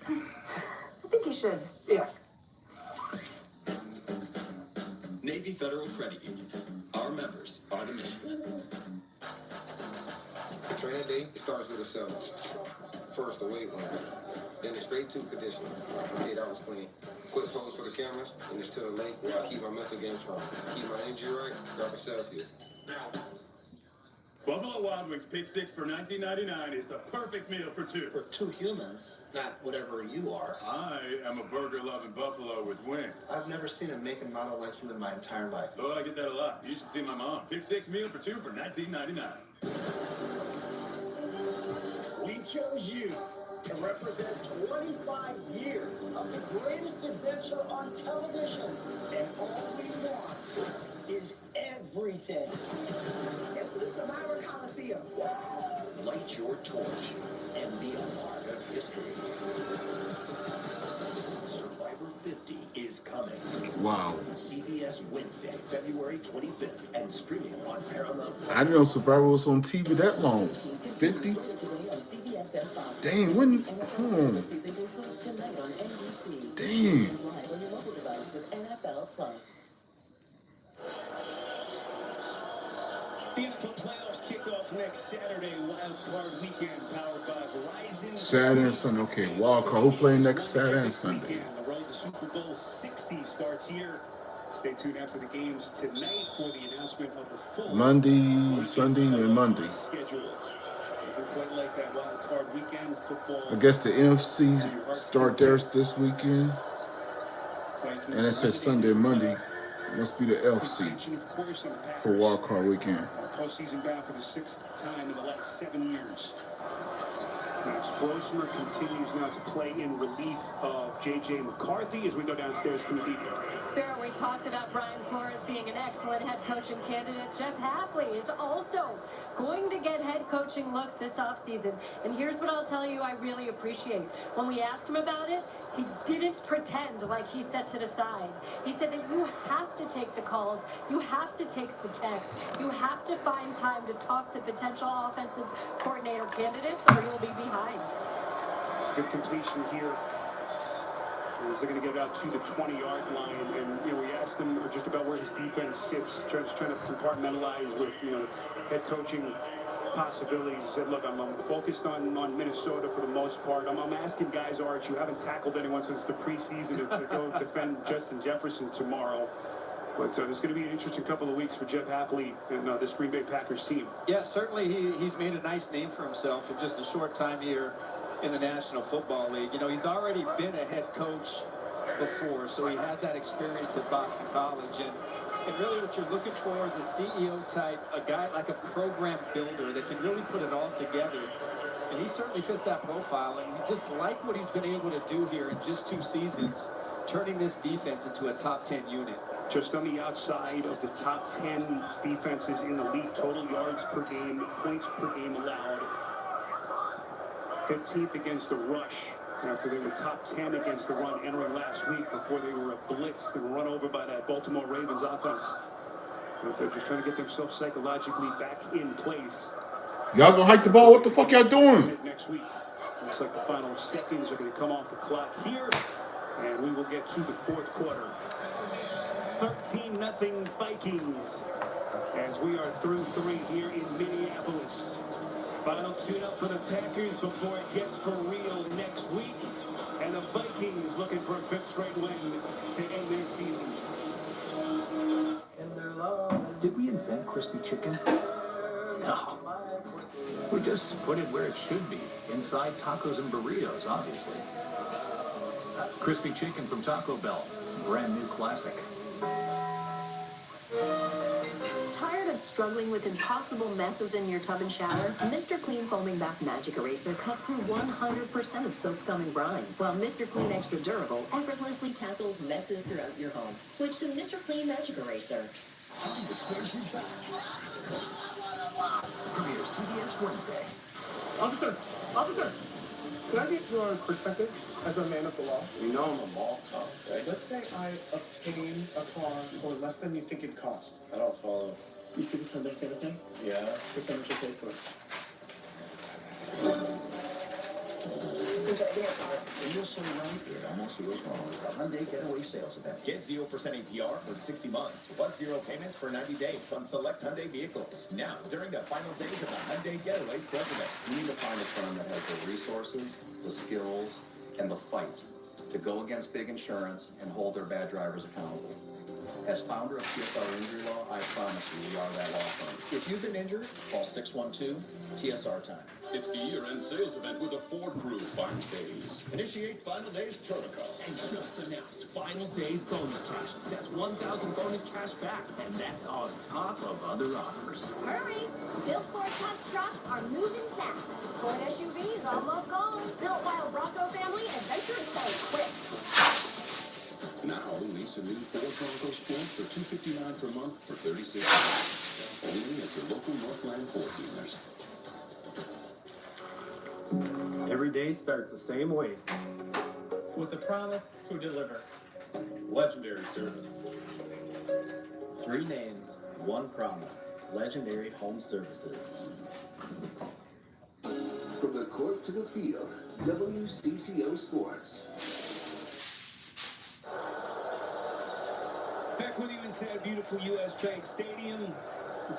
I think you should. Yeah. Navy Federal Credit Union. Our members are the mission. Training day starts with a cell. First, the weight room. Then it's straight to conditioning. Okay, that was clean. Quick pose for the cameras, and it's to the lake where I keep my mental game strong. Keep my energy right, grab a Celsius. Now. Buffalo Wild Wings Pick 6 for $19.99 is the perfect meal for two. For two humans, not whatever you are. I am a burger-loving buffalo with wings. I've never seen a make and model like you in my entire life. Oh, I get that a lot. You should see my mom. Pick 6 meal for two for $19.99. We chose you to represent 25 years of the greatest adventure on television. And all we want is everything. It's the Survivor Coliseum. Light your torch and be a part of history. Survivor 50 is coming. Wow. CBS Wednesday, February 25th, and streaming on Paramount. I didn't know Survivor was on TV that long. 50? Dang, when? Dang. The NFL playoffs kick off next Saturday, Wild Card Weekend, powered by Verizon. Saturday and Sunday. Okay, Wild Card. Who playing next Saturday and Sunday? The road to Super Bowl 60 starts here. Stay tuned after the games tonight for the announcement of the full Monday, Sunday, and Monday. Schedule. Like that Wild Card Weekend football. I guess the NFC start theirs this weekend. And it says Sunday and Monday. Must be the NFC for Wild Card Weekend. Postseason bound for the 6th time in the last 7 years. Max Brosmer continues now to play in relief of J.J. McCarthy as we go downstairs to the deep. Sparrow, we talked about Brian Flores being an excellent head coaching candidate. Jeff Hafley is also going to get head coaching looks this offseason. And here's what I'll tell you I really appreciate. When we asked him about it, he didn't pretend like he sets it aside. He said that you have to take the calls, you have to take the texts, you have to find time to talk to potential offensive coordinator candidates or you'll be behind. It's a good completion here. Is they're going to get out to the 20-yard line, and we asked him just about where his defense sits, trying to compartmentalize with head coaching possibilities. He said, "Look, I'm focused on Minnesota for the most part. I'm asking guys, Arch, you haven't tackled anyone since the preseason to go defend Justin Jefferson tomorrow." But there's going to be an interesting couple of weeks for Jeff Hafley and this Green Bay Packers team. Yeah, certainly he's made a nice name for himself in just a short time here in the National Football League. He's already been a head coach before, so he has that experience at Boston College. And really what you're looking for is a CEO type, a guy like a program builder that can really put it all together. And he certainly fits that profile. And just like what he's been able to do here in just 2 seasons, turning this defense into a top 10 unit. Just on the outside of the top 10 defenses in the league, total yards per game, points per game allowed. 15th against the rush after they were top 10 against the run entering last week before they were blitzed and run over by that Baltimore Ravens offense. But they're just trying to get themselves psychologically back in place. Y'all gonna hike the ball? What the fuck y'all doing? Next week. Looks like the final seconds are going to come off the clock here, and we will get to the fourth quarter. 13-0 Vikings as we are through 3 here in Minneapolis. Final tune-up for the Packers before it gets for real next week. And the Vikings looking for a 5th straight win to end their season. Did we invent crispy chicken? No. We just put it where it should be, inside tacos and burritos, obviously. Crispy chicken from Taco Bell, brand new classic. Tired of struggling with impossible messes in your tub and shower? Mr. Clean Foaming Bath Magic Eraser cuts through 100% of soap, scum, and grime, while Mr. Clean Extra Durable effortlessly tackles messes throughout your home. Switch to Mr. Clean Magic Eraser. Premiere CBS Wednesday. Officer, can I get your perspective as a man of the law? You know I'm a mall cop, right? Let's say I obtain a car for less than you think it costs. I don't follow. You see the Sunday sale thing? Yeah. Guess how much you paid for it? You're so right, it almost feels wrong. The Hyundai Getaway Sales Event. Get 0% APR for 60 months, plus 0 payments for 90 days on select Hyundai vehicles. Now, during the final days of the Hyundai Getaway Sales Event. You need to find a firm that has the resources, the skills, and the fight to go against big insurance and hold their bad drivers accountable. As founder of TSR Injury Law, I promise you we are that law firm. If you've been injured, call 612-TSR time. It's the year-end sales event with the Ford Crew Final Days. Initiate Final Days protocol. And just announced Final Days bonus cash. That's 1,000 bonus cash back, and that's on top of other offers. Hurry! Built Ford Tough trucks are moving fast. Ford SUVs almost gone. Built while Bronco family adventure is selling quick. Now, lease a new Ford Bronco Sport for $259 per month for 36 months. Only at your local Northland Ford dealers. Every day starts the same way, with a promise to deliver. Legendary service. 3 names, 1 promise. Legendary Home Services. From the court to the field, WCCO Sports. Back with you inside beautiful U.S. Bank Stadium.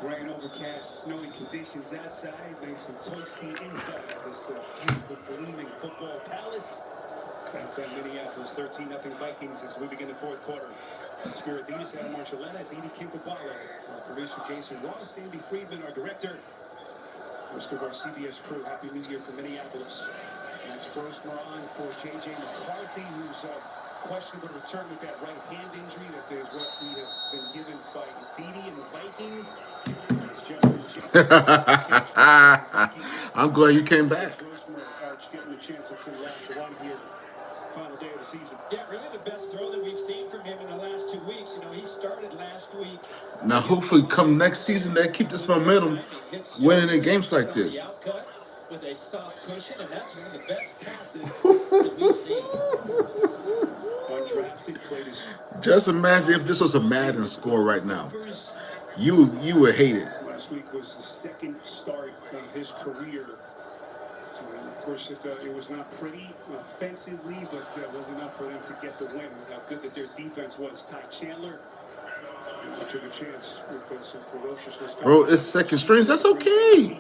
Gray and overcast, snowy conditions outside, nice and toasty inside this beautiful, gleaming football palace. Downtown Minneapolis, 13-0 Vikings as we begin the fourth quarter. Spirit Venus, Adam Marcelletta, Didi Kimpabala, our producer Jason Ross, Sandy Friedman, our director. Most of our CBS crew, Happy New Year from Minneapolis. Max Grossmar on for J.J. McCarthy, who's questionable return with that right hand injury. That is what we have been given by Didi and the Vikings. I'm glad you came back. Getting a chance at some last run here. Final day of the season. Yeah, really the best throw that we've seen from him in the last 2 weeks. You know, he started last week. Now, hopefully, come next season, they keep this momentum, winning in games like this. With a soft cushion, and that's one of the best passes that we've seen. Undrafted players. Just imagine if this was a Madden score right now. You would hate it. Last week was the second start of his career. So, of course, it was not pretty offensively, but was enough for them to get the win. How good that their defense was. Ty Chandler, much of a chance with some ferociousness. Bro, it's second strings. That's okay.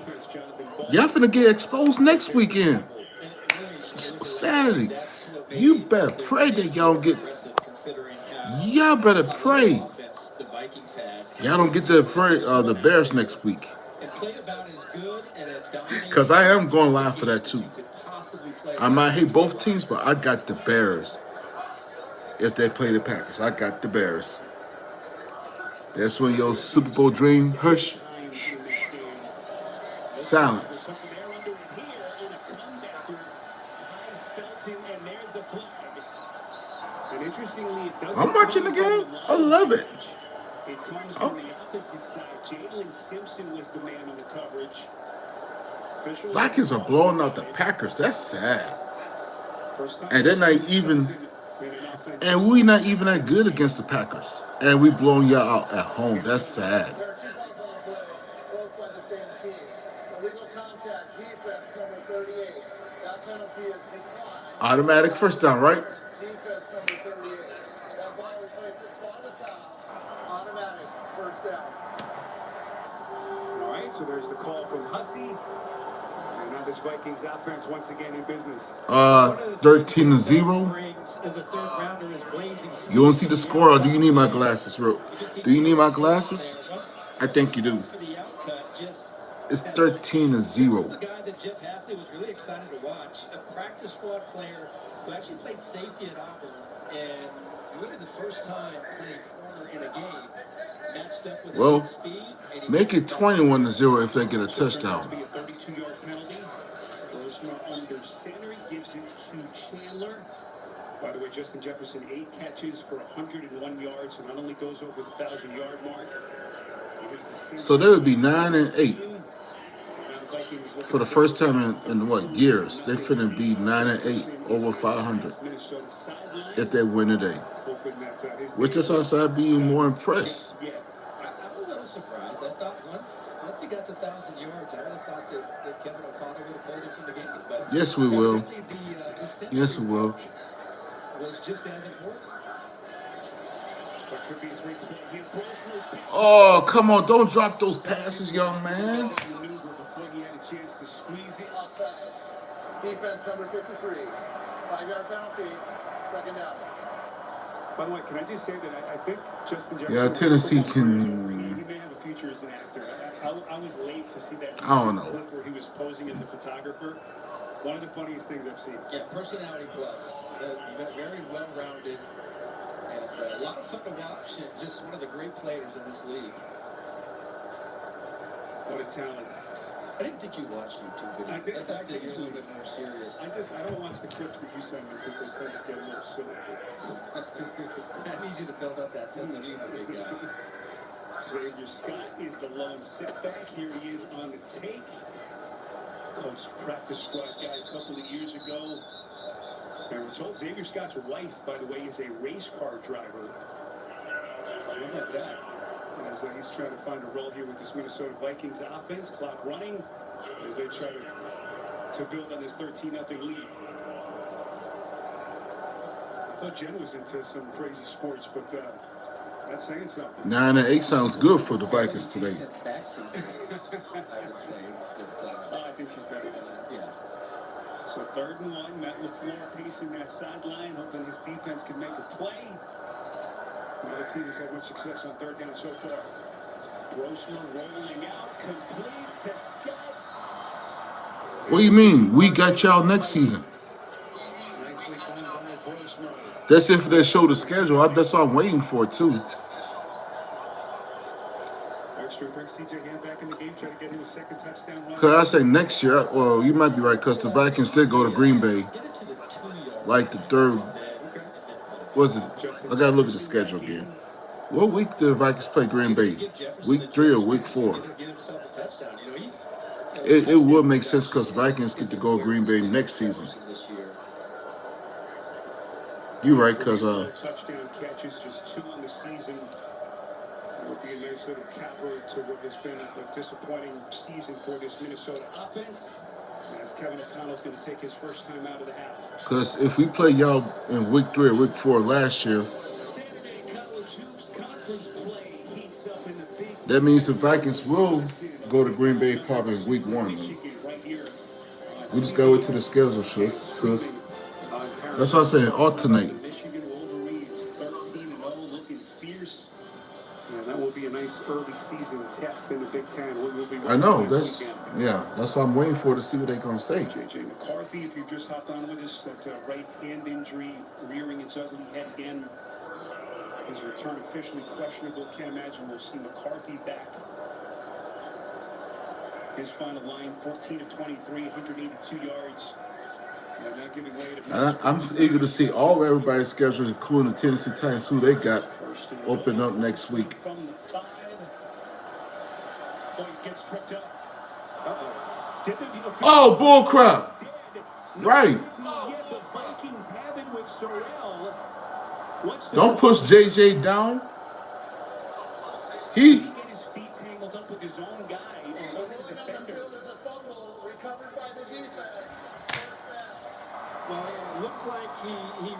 Y'all finna get exposed next weekend. Saturday. You better pray that y'all get. Y'all better pray. Y'all don't get the Bears next week. Because I am going live for that too. I might hate both teams, but I got the Bears. If they play the Packers, I got the Bears. That's when your Super Bowl dream, hush, silence. And interestingly, it doesn't I'm watching the come from game. the I line love it. change. It comes from the opposite side. Jalen Simpson was the man on the coverage. Officials Vikings are blowing out the Packers. That's sad. And they're not even, and we not even that good against the Packers. And we blowing y'all out at home. That's sad. There are 2 calls on the play, both by the same team. Illegal contact, defense number 38. That penalty is declined. Automatic first down, right? Defense number 38. That ball replaces spot of the foul. Automatic first down. All right, so there's the call from Hussey. And now this Vikings offense once again in business. 13-0. You want to see the score, or do you need my glasses, bro? Do you need my glasses? I think you do. It's 13-0. This is a guy that Jeff Hafley was really excited to watch. A practice squad player who actually played safety at Auburn, and really the first time playing corner in a game. Matched up with Well, speed. make it 21-0 if they get a touchdown. Be a 32-yard penalty. Grossman under center gives it to Chandler. By the way, Justin Jefferson 8 catches for 101 yards, so not only goes over the 1,000-yard mark. So they would be 9-8 for the first time in what years? They're finna be 9-8 over 500 if they win today. Which is why I'd be more impressed. I was a little surprised. I thought once he got the 1,000 yards, I really thought that Kevin O'Connell would have pulled him from the game. But yes, we will. Yes, we will. Was just as important. Oh, come on. Don't drop those passes, young man. Offside. Defense number 53. 5-yard penalty. Second down. By the way, can I just say that I think Justin Jefferson... Yeah, Tennessee can... He may have a future as an actor. I was late to see that I don't know. clip where he was posing as a photographer. One of the funniest things I've seen. Yeah, personality plus. Very well-rounded. And a lot of fun to watch. And just one of the great players in this league. What a talent. I didn't think you watched YouTube videos. I thought that you're a little bit more serious. I don't watch the clips that you send me because they tend to get a little silly. I need you to build up that sense of humor, big guy. Xavier Scott is the lone setback. Here he is on the take. Coach practice squad guy a couple of years ago. And we're told Xavier Scott's wife, by the way, is a race car driver. How about that? As he's trying to find a role here with this Minnesota Vikings offense. Clock running as they try to build on this 13-0 lead. I thought Jen was into some crazy sports, but that's saying something. 9-8 sounds good for the Vikings today. I would say. I think she's better than that. Yeah. So 3rd and 1, Matt LaFleur pacing that sideline, hoping his defense can make a play. Another team has had much success on 3rd down so far. Grossman rolling out, completes to Scott. What do you mean? We got y'all next season. Nicely done by Grossman. That's if they show the schedule. That's what I'm waiting for, too. Extra bring C.J. Ham back in the game, try to get him a second touchdown run. Because I say next year, well, you might be right, because the Vikings did go to Green Bay. Like the 3rd. Was it? I got to look at the schedule again. What week did the Vikings play Green Bay? Week 3 or week 4? It would make sense because the Vikings get to go to Green Bay next season. You're right, because... touchdown catches, just 2 in the season. It would be a nice little capper to what has been a disappointing season for this Minnesota offense. As Kevin O'Connell's going to take his first time out of the half. Because if we play y'all in week 3 or week 4 last year, that means the Vikings will go to Green Bay probably in week 1. We just got to wait till the schedule, sis. That's why I say alternate. That will be a nice early season test in the Big Ten. I know. That's why I'm waiting for to see what they're going to say. J.J. McCarthy, if you've just hopped on with us, that's a right hand injury, rearing its ugly head again. His return officially questionable. Can't imagine we'll see McCarthy back. His final line, 14 of 23, 182 yards. And I'm just eager to see all everybody's schedules, including the Tennessee Titans, who they got open up next week. Oh, bullcrap! Right. Don't push JJ down. He. Well, it looked like he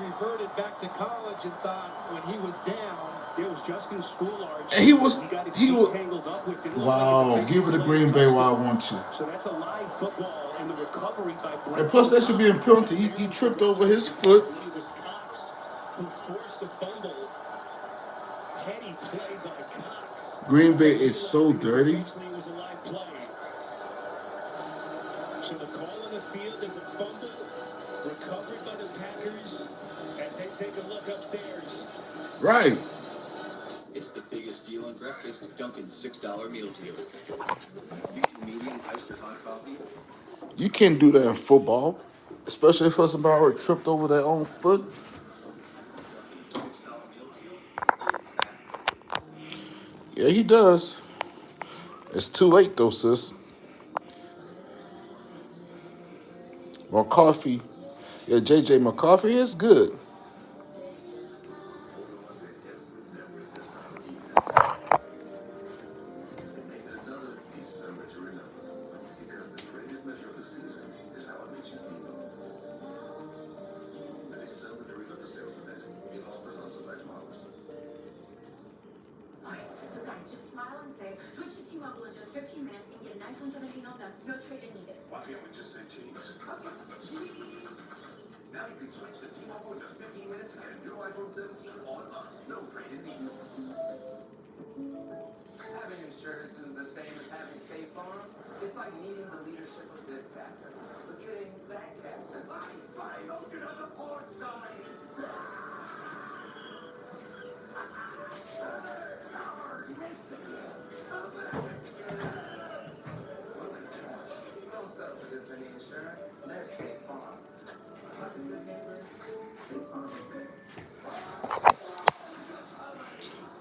reverted back to college and thought when he was down, it was Justin Schoolard. He was tangled up with it. Wow, give it to Green Bay while I want you. So that's a live football in the recovery by Blake. And plus, that should be a penalty. He tripped over his foot. It was Cox who forced the fumble. Heady play by Cox. Green Bay is so dirty. It was a live play. So the call on the field is a fumble recovered by the Packers as they take a look upstairs. Right. It's the biggest deal on breakfast. Dunkin's $6 meal deal. Medium iced or hot coffee. You can't do that in football, especially if somebody already tripped over their own foot. Yeah, he does. It's too late though, sis. McCarthy. Yeah, JJ McCarthy is good. Switch to T-Mobile in just 15 minutes and get an iPhone 17 all done. No trade-in needed. Why can't we just say cheese? Now you can switch to T-Mobile in just 15 minutes and get a new iPhone 17 all done. No trade-in needed. Having insurance isn't the same as having State Farm. It's like needing the leadership of this captain. So getting that captain. Fine, don't get on the board, guys.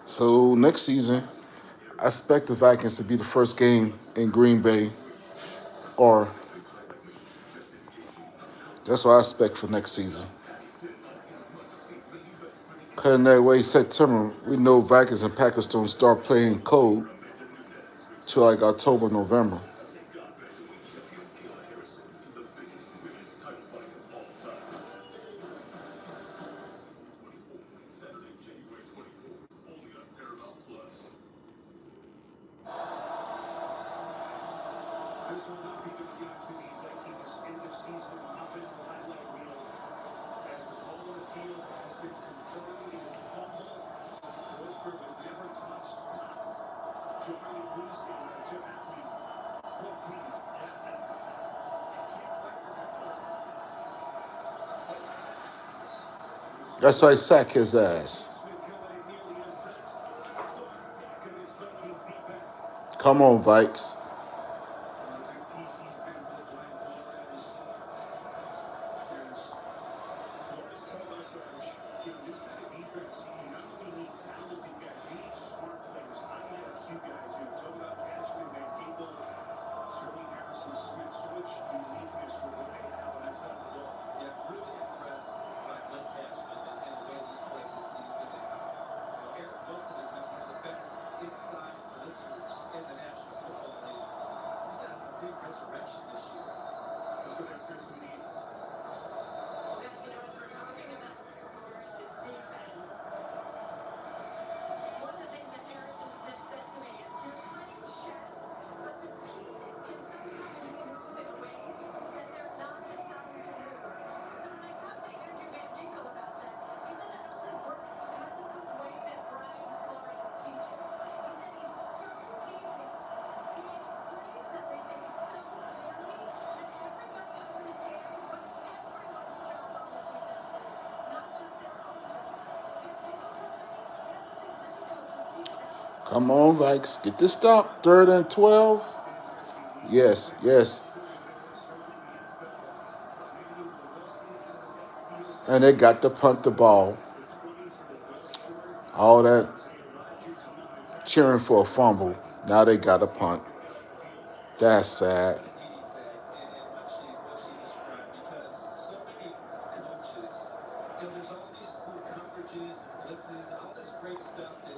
So next season, I expect the Vikings to be the first game in Green Bay, or that's what I expect for next season. Cutting that way, September, we know Vikings and Packers don't start playing cold till like October, November. This will not be good to the Vikings end of season offensive highlight reel as the call on the field has been confirmed. It is a fumble. Roseberg was never touched. Cox jarring it loose and Jeff Athlete quite pleased. That's why I sack his ass. Come on, Vikes. Come on, Vikes. Get this stop. 3rd and 12. Yes, yes. And they got to punt the ball. All that cheering for a fumble. Now they got to punt. That's sad. There's all these cool coverages and blitzes and all this great stuff that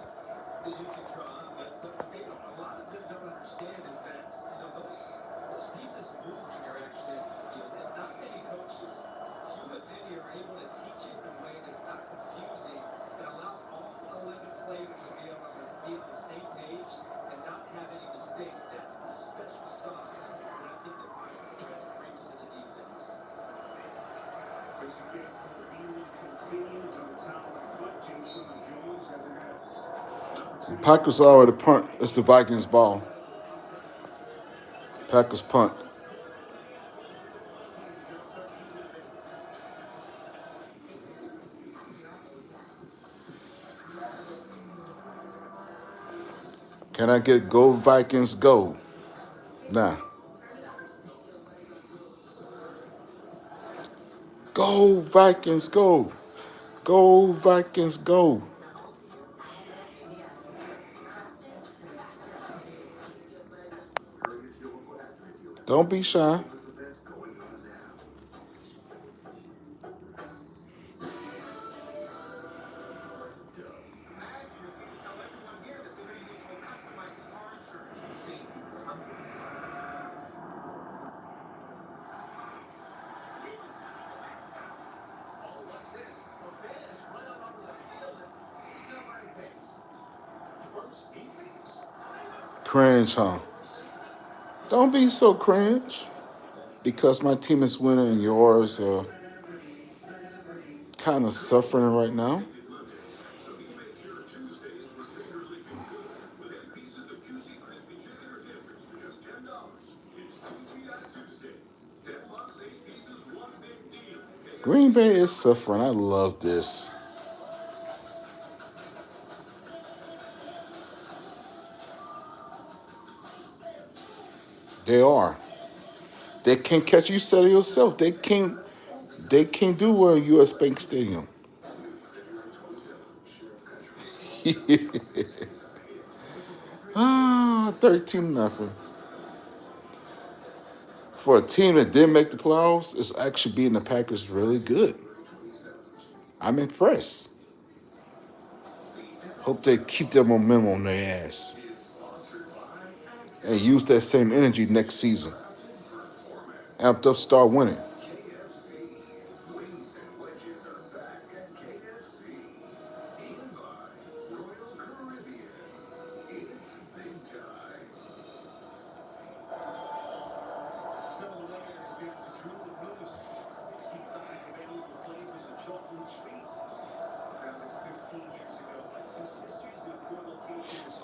you can draw on, but what they don't, a lot of them don't understand is that, those pieces move when you're actually on the field. And not many coaches, few if any, are able to teach it in a way that's not confusing and allows all 11 players to be on the same page and not have any mistakes. That's the special sauce that I think that Vikings brings to the defense. Packers already punt. It's the Vikings ball. Packers punt. Can I get go Vikings go? Nah. Go Vikings go. Go Vikings go. Don't be shy. Cringe, huh? Don't be so cringe. Because my team is winning and yours are kind of suffering right now. Green Bay is suffering. I love this. They are. They can't catch you. Said it yourself. They can't do well in U.S. Bank Stadium. 13-0. For a team that didn't make the playoffs, it's actually beating the Packers really good. I'm impressed. Hope they keep their momentum on their ass and use that same energy next season. Amped up, start winning.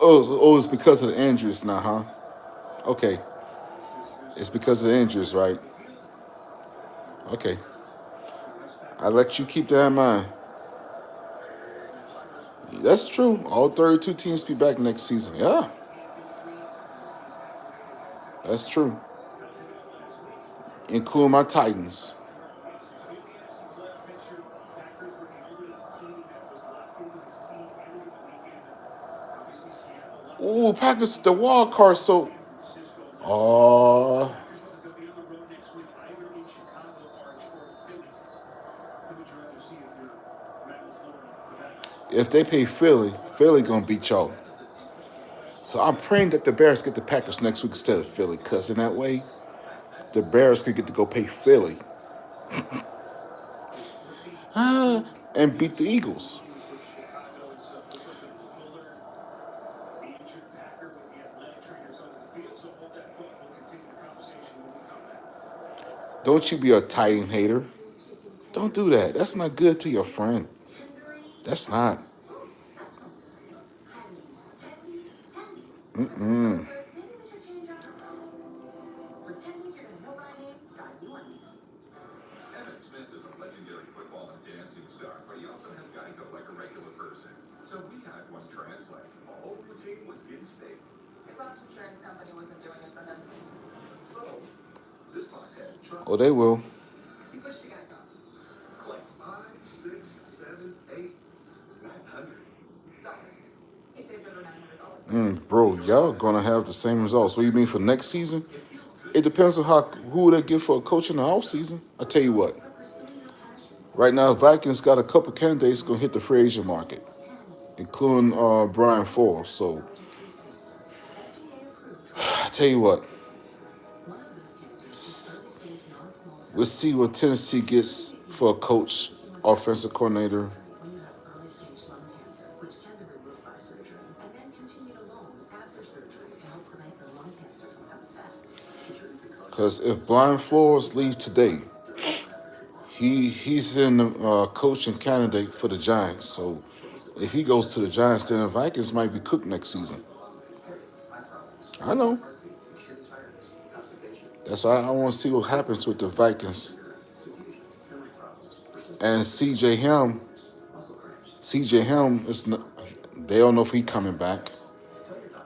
Oh, it's because of the injuries now, huh? Okay. It's because of the injuries, right? Okay. I let you keep that in mind. That's true. All 32 teams be back next season. Yeah. That's true. Including my Titans. Ooh, Packers, the wild card, so... If they pay Philly gonna beat y'all. So I'm praying that the Bears get the Packers next week instead of Philly, because in that way, the Bears could get to go pay Philly. And beat the Eagles. Don't you be a Titan hater. Don't do that. That's not good to your friend. That's not. Mm-mm. Smith is a legendary football and dancing star, but he also has got to go like a regular person. So we had one translate. All routine was in-state. His last insurance company wasn't doing it for him. So, this box had Oh, they will. He switched to Geico. Collect 5 Bro, y'all gonna have the same results. What do you mean for next season? It depends on who they get for a coach in the offseason. I tell you what. Right now, Vikings got a couple candidates gonna hit the free agent market, including Brian Forbes. So I tell you what. We'll see what Tennessee gets for a coach, offensive coordinator. Because if Brian Flores leaves today, he's in the coaching candidate for the Giants. So if he goes to the Giants, then the Vikings might be cooked next season. I know. That's why I want to see what happens with the Vikings. And C.J. Helm is not, they don't know if he's coming back.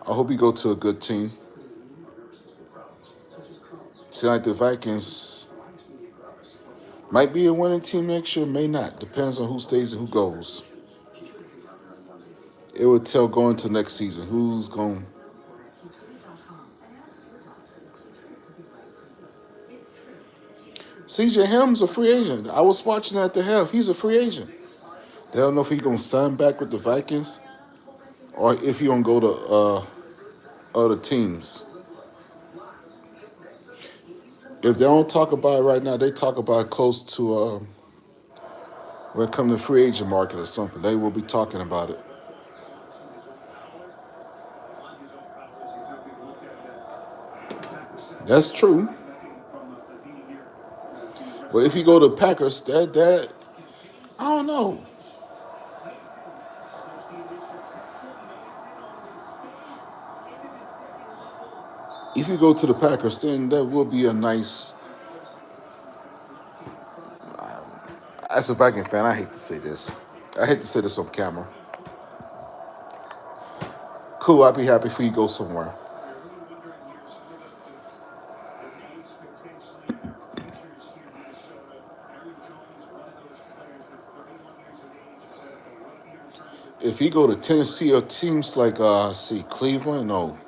I hope he go to a good team. Seems like the Vikings might be a winning team next year, may not. Depends on who stays and who goes. It would tell going to next season who's going. C.J. Helm's a free agent. I was watching at the half. He's a free agent. They don't know if he's going to sign back with the Vikings or if he's going to go to other teams. If they don't talk about it right now, they talk about it close to when it comes to the free agent market or something. They will be talking about it. That's true. But if you go to Packers, that I don't know. If you go to the Packers, then that will be a nice. As a Viking fan, I hate to say this. I hate to say this on camera. Cool, I'd be happy if you go somewhere. If he go to Tennessee or teams like Cleveland, no,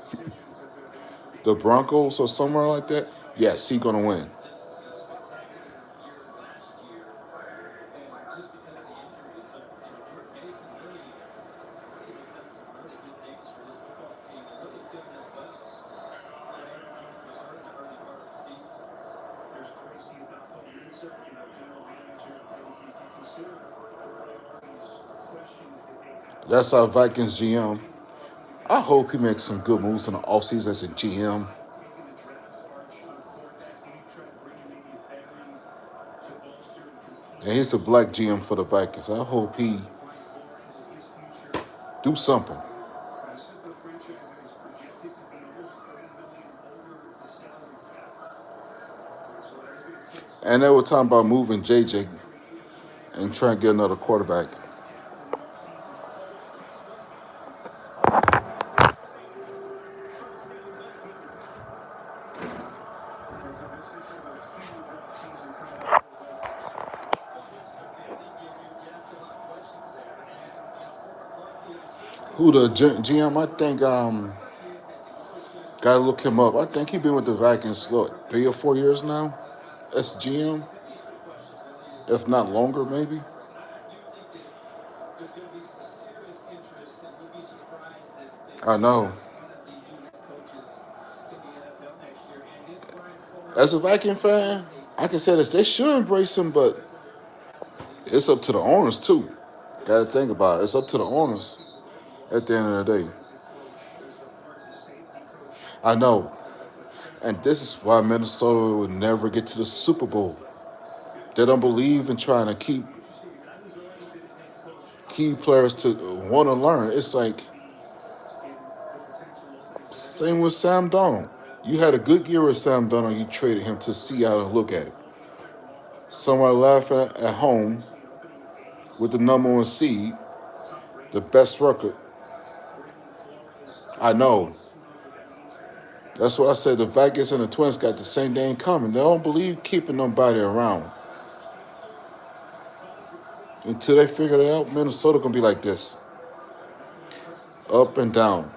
the Broncos or somewhere like that, yes, he's gonna win. That's our Vikings GM. I hope he makes some good moves in the offseason as a GM. And he's a black GM for the Vikings. I hope he do something. And they were talking about moving JJ and trying to get another quarterback. Who the GM? I think gotta look him up. I think he's been with the Vikings 3 or 4 years now. As GM, if not longer, maybe. I know. As a Viking fan, I can say this: they should embrace him, but it's up to the owners too. Got to think about it. It's up to the owners at the end of the day. I know. And this is why Minnesota would never get to the Super Bowl. They don't believe in trying to keep key players to want to learn. It's like same with Sam Darnold. You had a good year with Sam Darnold. You traded him to Seattle and look at it. Somebody laughing at home with the number 1 seed, the best record. I know. That's why I said the Vikings and the Twins got the same thing coming. They don't believe keeping nobody around. Until they figure it out, Minnesota gonna be like this. Up and down.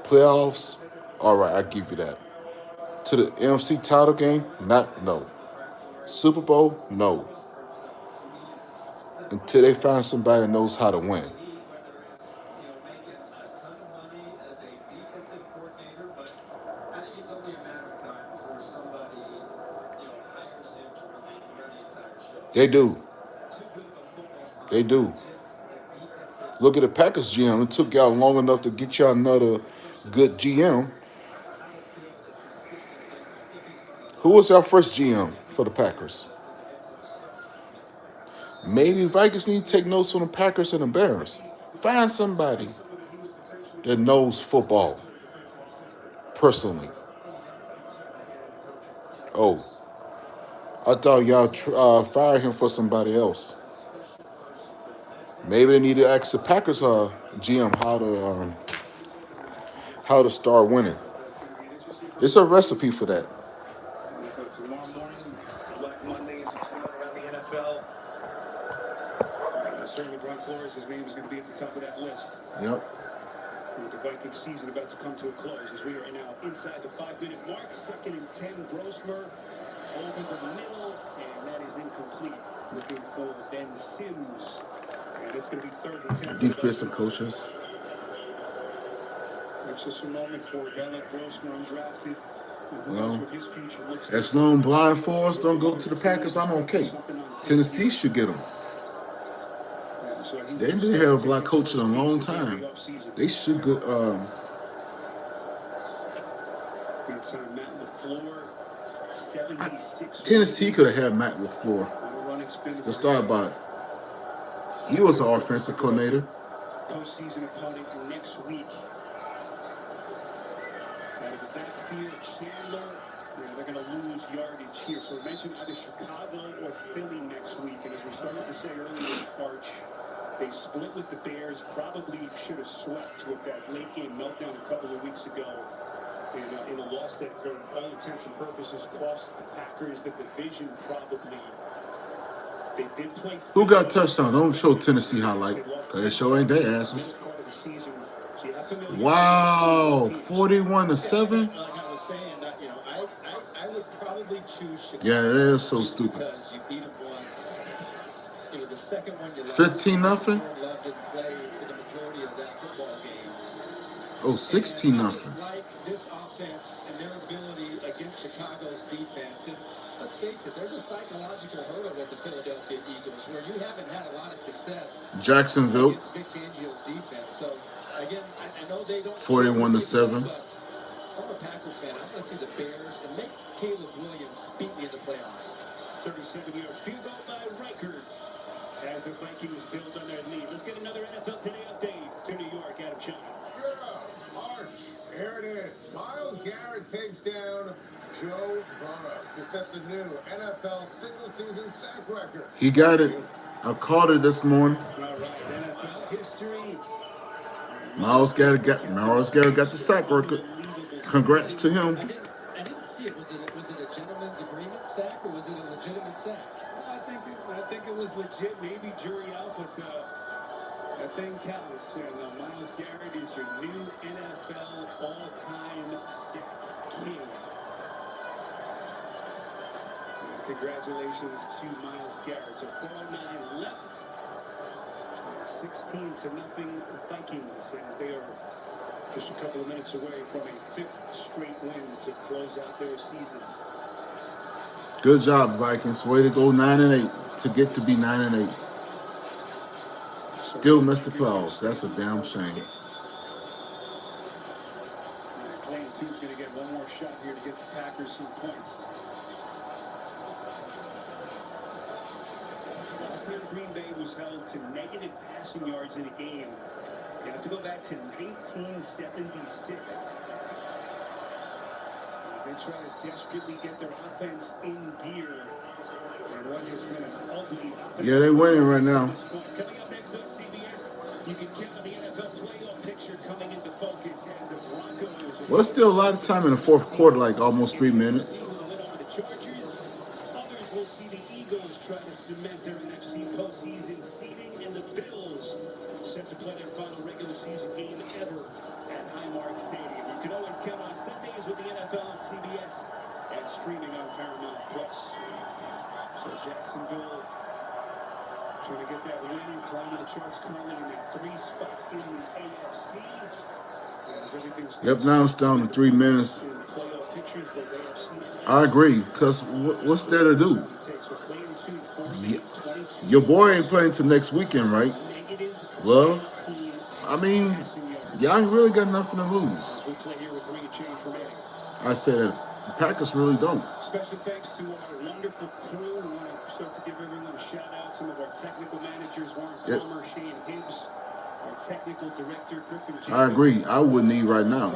Playoffs, all right, I give you that. To the NFC title game, no. Super Bowl, no. Until they find somebody that knows how to win. They do. They do. Look at the Packers GM. It took y'all long enough to get y'all another good GM. Who was our first GM for the Packers? Maybe Vikings need to take notes from the Packers and the Bears. Find somebody that knows football personally. Oh, I thought y'all fired him for somebody else. Maybe they need to ask the Packers GM how to start winning. It's a recipe for that. Tomorrow morning, Black Monday, as it's known around the NFL. Certainly, Brian Flores, his name is going to be at the top of that list. Yep. With the Vikings season about to come to a close, as we are now inside the 5-minute mark, 2nd and 10. Grossmer over the middle, and that is incomplete. Looking for Ben Sims, and it's going to be 3rd and 10. Defensive coaches. It's just a moment for a guy like Grossmer, undrafted. Well, as long blind Forrest don't go to the Packers, I'm okay. Tennessee should get them. They didn't have a black coach in a long time. They should go. Tennessee could have had Matt LaFleur. Let's start by it. He was an offensive coordinator. Postseason opponent next week. Out of the backfield, Chandler. They're going to lose yardage here. So we mentioned either Chicago or Philly next week. And as we started to say earlier, Arch, they split with the Bears. Probably should have swept with that late game meltdown a couple of weeks ago. In a loss that, for all intents and purposes, cost the Packers the division probably. They did play. Who got touchdown? Don't show Tennessee highlight. They show ain't their asses. Wow, 41-7. I would probably choose Chicago. Yeah, it is so stupid. Because you beat them once. The second one you lost. 15-0. Love didn't play for the majority of that football game. Oh, 16-0. Like this offense and their ability against Chicago's defense. And let's face it, there's a psychological hurdle with the Philadelphia Eagles where you haven't had a lot of success. Jacksonville. Against Vic Fangio's defense. So again, I know they don't. 41-7. But I'm a Packers fan. I'm going to see the Bears and make Caleb Williams beat me in the playoffs. 37-yard field goal by Riker as the Vikings build on their lead. Let's get another NFL Today update to New York. Adam Sean. Here it is. Myles Garrett takes down Joe Burrow to set the new NFL single-season sack record. He got it. I caught it this morning. All right, NFL history. Myles Garrett got the sack record. Congrats to him. I didn't see it. Was it a gentleman's agreement sack or was it a legitimate sack? I think it was legit. Maybe jury out, but that thing counts. And Myles Garrett is your new NFL all-time sack king. Congratulations to Myles Garrett. So 4:09 left. 16-0 Vikings as they are just a couple of minutes away from a 5th straight win to close out their season. Good job, Vikings. Way to go 9-8 to get to be 9-8. Still missed the playoffs. That's a damn shame. Playing team's going to get one more shot here to get the Packers some points. Last time Green Bay was held to negative passing yards in a game, you have to go back to 1976. As they try to desperately get their offense in gear. And what has been an ugly offense. Yeah, they're winning right now. Coming up next on CBS, you can count on the NFL playoff picture coming into focus as the Broncos. Well, it's still a lot of time in the fourth quarter, like almost 3 minutes. Others will see the Eagles try to cement their NFC postseason seeding, and the Bills set to play their final regular postseason game ever at Highmark Stadium. You can always count on Sundays with the NFL on CBS and streaming on Paramount Plus. So Jacksonville trying to get that win, climbing the charts currently in that 3 spot in the AFC. Yep, now it's down to 3 minutes. I agree, because what's there to do? Your boy ain't playing till next weekend, right? Love? I mean, y'all ain't really got nothing to lose. I said that the Packers really don't. Special thanks to our wonderful crew. We want to start to give everyone a shout out. Some of our technical managers, Warren Palmer, Shane Hibbs, our technical director, Griffin Jacobs. I agree. I wouldn't need right now.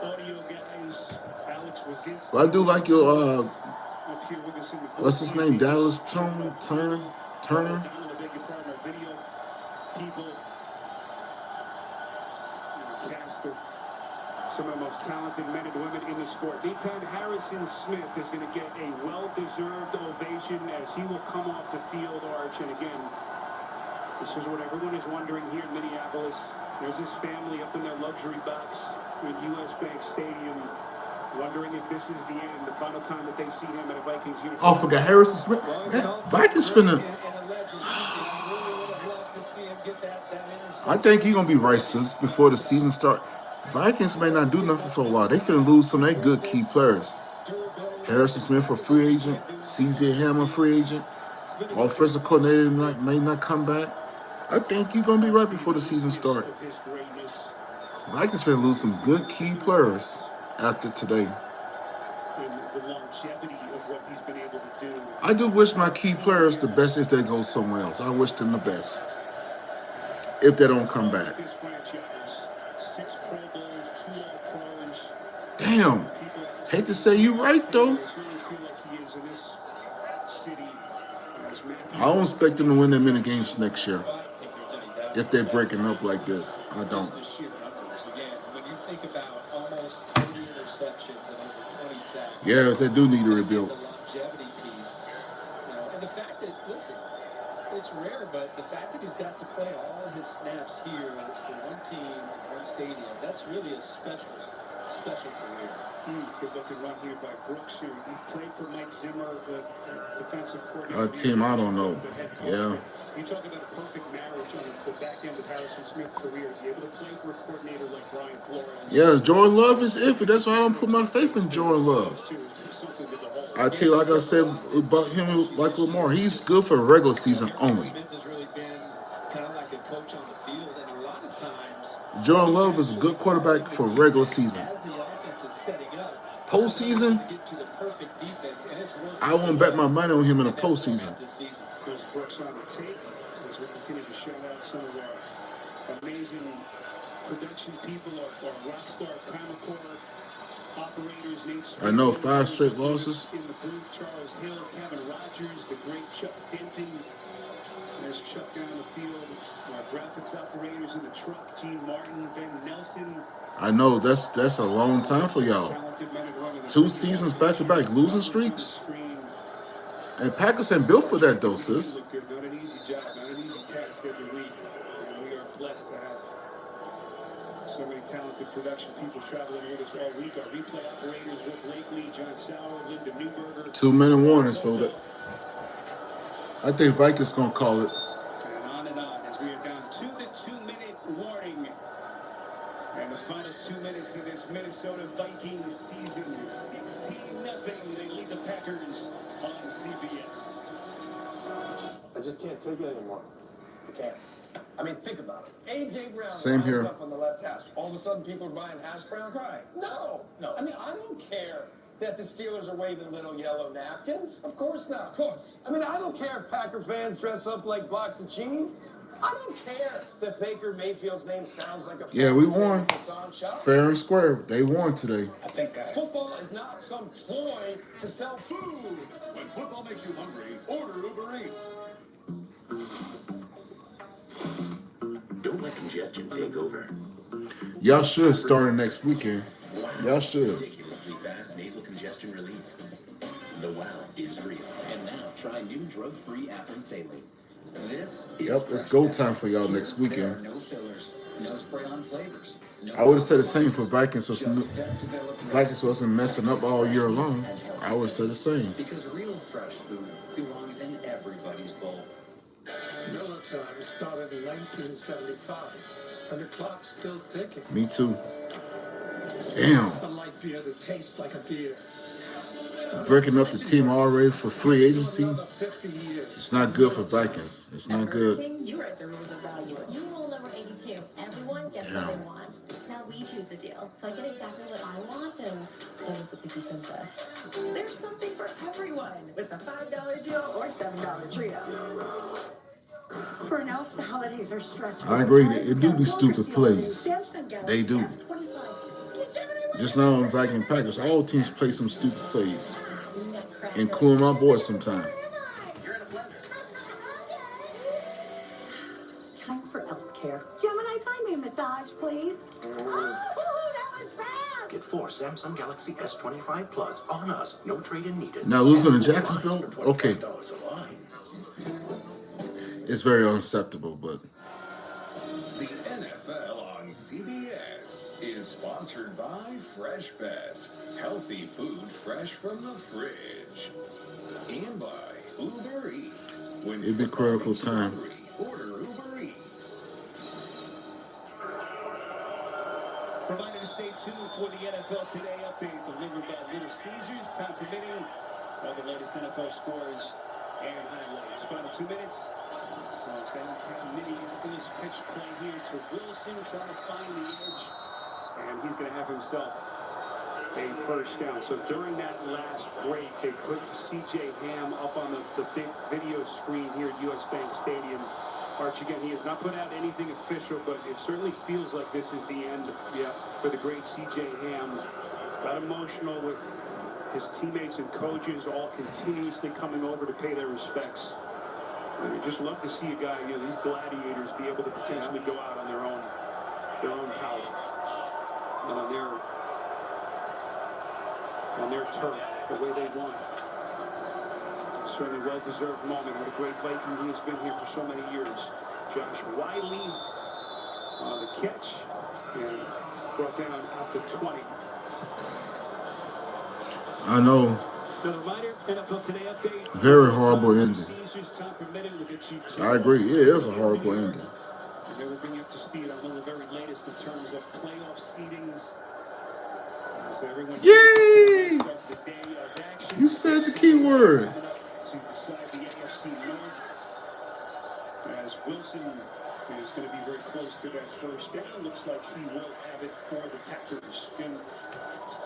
Audio guys, Alex Wazinski. But I do like your, what's his name? Dallas Turner? Video people. Cast of some of the most talented men and women in the sport. Meantime, Harrison Smith is going to get a well-deserved ovation as he will come off the field arch. And again, this is what everyone is wondering here in Minneapolis. There's his family up in their luxury box in US Bank Stadium, wondering if this is the end, the final time that they see him at a Vikings uniform. Oh, I forgot Harrison Smith. Man, Vikings finna. I think he's going to be right, sis, before the season starts. Vikings may not do nothing for a while. They finna lose some of their good key players. Harrison Smith a free agent. C.J. Hammer free agent. Offensive coordinator may not come back. I think you're going to be right before the season starts. Vikings finna lose some good key players after today. I do wish my key players the best if they go somewhere else. I wish them the best. If they don't come back. Damn. Hate to say you right, though. I don't expect them to win that many games next year. If they're breaking up like this. I don't. Yeah, they do need a rebuild. It's rare, but the fact that he's got to play all his snaps here for one team, one stadium, that's really a special career. Good looking run here by Brooks here. He played for Mike Zimmer, the defensive coordinator. Team, I don't know. Yeah. You talk about a perfect marriage on the back end of Harrison Smith's career. To be able to play for a coordinator like Brian Flores. Yeah, Jordan Love is iffy. That's why I don't put my faith in Jordan Love. I tell you, like I said about him, like Lamar, he's good for regular season only. Jordan Love is a good quarterback for regular season. Postseason, I won't bet my money on him in the postseason. Amazing production people, our rock star Comic operators. I know 5 straight losses. In the booth, Charles Hill, Kevin Rogers, the great Chuck Denton. There's Chuck down the field. Our graphics operators in the truck, Gene Martin, Ben Nelson. I know that's a long time for y'all. 2 seasons back to back losing streaks. And Packers ain't built for that though, sis. Not an easy job, not an easy task every week. And we are blessed to have so many talented production people traveling with us all week. Our replay operators, Rick Blakely, John Sauer, Linda Newberger. 2-minute warning, so that I think Vikings gonna call it. And on as we are down to the 2-minute warning. And the final 2 minutes of this Minnesota Vikings season, 16-0. They lead the Packers on CBS. I just can't take it anymore. I can't. I mean, think about it. A.J. Brown Same here. up on the left hash. All of a sudden, people are buying hash browns? Right. No. I mean, I don't care that the Steelers are waving little yellow napkins. Of course not. Of course. I mean, I don't care if Packer fans dress up like blocks of cheese. I don't care that Baker Mayfield's name sounds like a... Yeah, we won. Fair and square. They won today. I think football is not some ploy to sell food. When football makes you hungry, order Uber Eats. Don't let congestion take over. Y'all should start next weekend. Y'all should. Ridiculously fast nasal congestion relief. The wow is real. And now try new drug-free Afrin Saline. This is Yep, it's go time for y'all next weekend. There are no fillers, I would have said the same for Vikings. So Vikings wasn't messing up all year long. I would say the same. Because real fresh food belongs in everybody's bowl. Miller Time started in 1975, and the clock's still ticking. Me too. Damn. A light beer that tastes like a beer. Breaking up the team already for free agency. It's not good for Vikings. It's not good. You are at the rules of value. You rule number 82. Everyone gets what they want. Now we choose the deal. So I get exactly what I want, and so does the Picky Princess. There's something for everyone with the $5 deal or $7 trio. For now, if the holidays are stressful, I agree. It do be stupid plays. They do. Just not on Viking Packers. All teams play some stupid plays, including my boys sometimes. Time for elf care. Gemini, find me a massage, please. Get 4 Samsung Galaxy S25 Plus on us. No trade-in needed. Now losing to Jacksonville? Okay. It's very unacceptable, but... The NFL on CBS is sponsored by Fresh Bet. Healthy food fresh from the fridge. And by Uber Eats. It'd be critical time. Order Uber Eats. Provided to stay tuned for the NFL Today update delivered by Little Caesars. Time permitting, all the latest NFL scores and highlights. Final 2 minutes. Downtown Minneapolis pitch play here to Wilson, trying to find the edge. And he's going to have himself a first down. So during that last break, they put C.J. Ham up on the big video screen here at U.S. Bank Stadium. Arch, again, he has not put out anything official, but it certainly feels like this is the end, for the great C.J. Ham. Got emotional with his teammates and coaches all continuously coming over to pay their respects. And we just love to see a guy, these gladiators be able to potentially go out on their own power and on their turf the way they want. Certainly well-deserved moment. What a great Viking he has been here for so many years. Josh Wiley on the catch and brought down at the 20. I know. Another reminder, NFL Today update. Very horrible ending. I agree. Yeah, it's a horrible ending. And they will bring you up to speed on one of the very latest in terms of playoff seedings. So everyone Yay! You said the key word. To decide the AFC North, as Wilson is going to be very close to that first down. Looks like he will have it for the Packers. And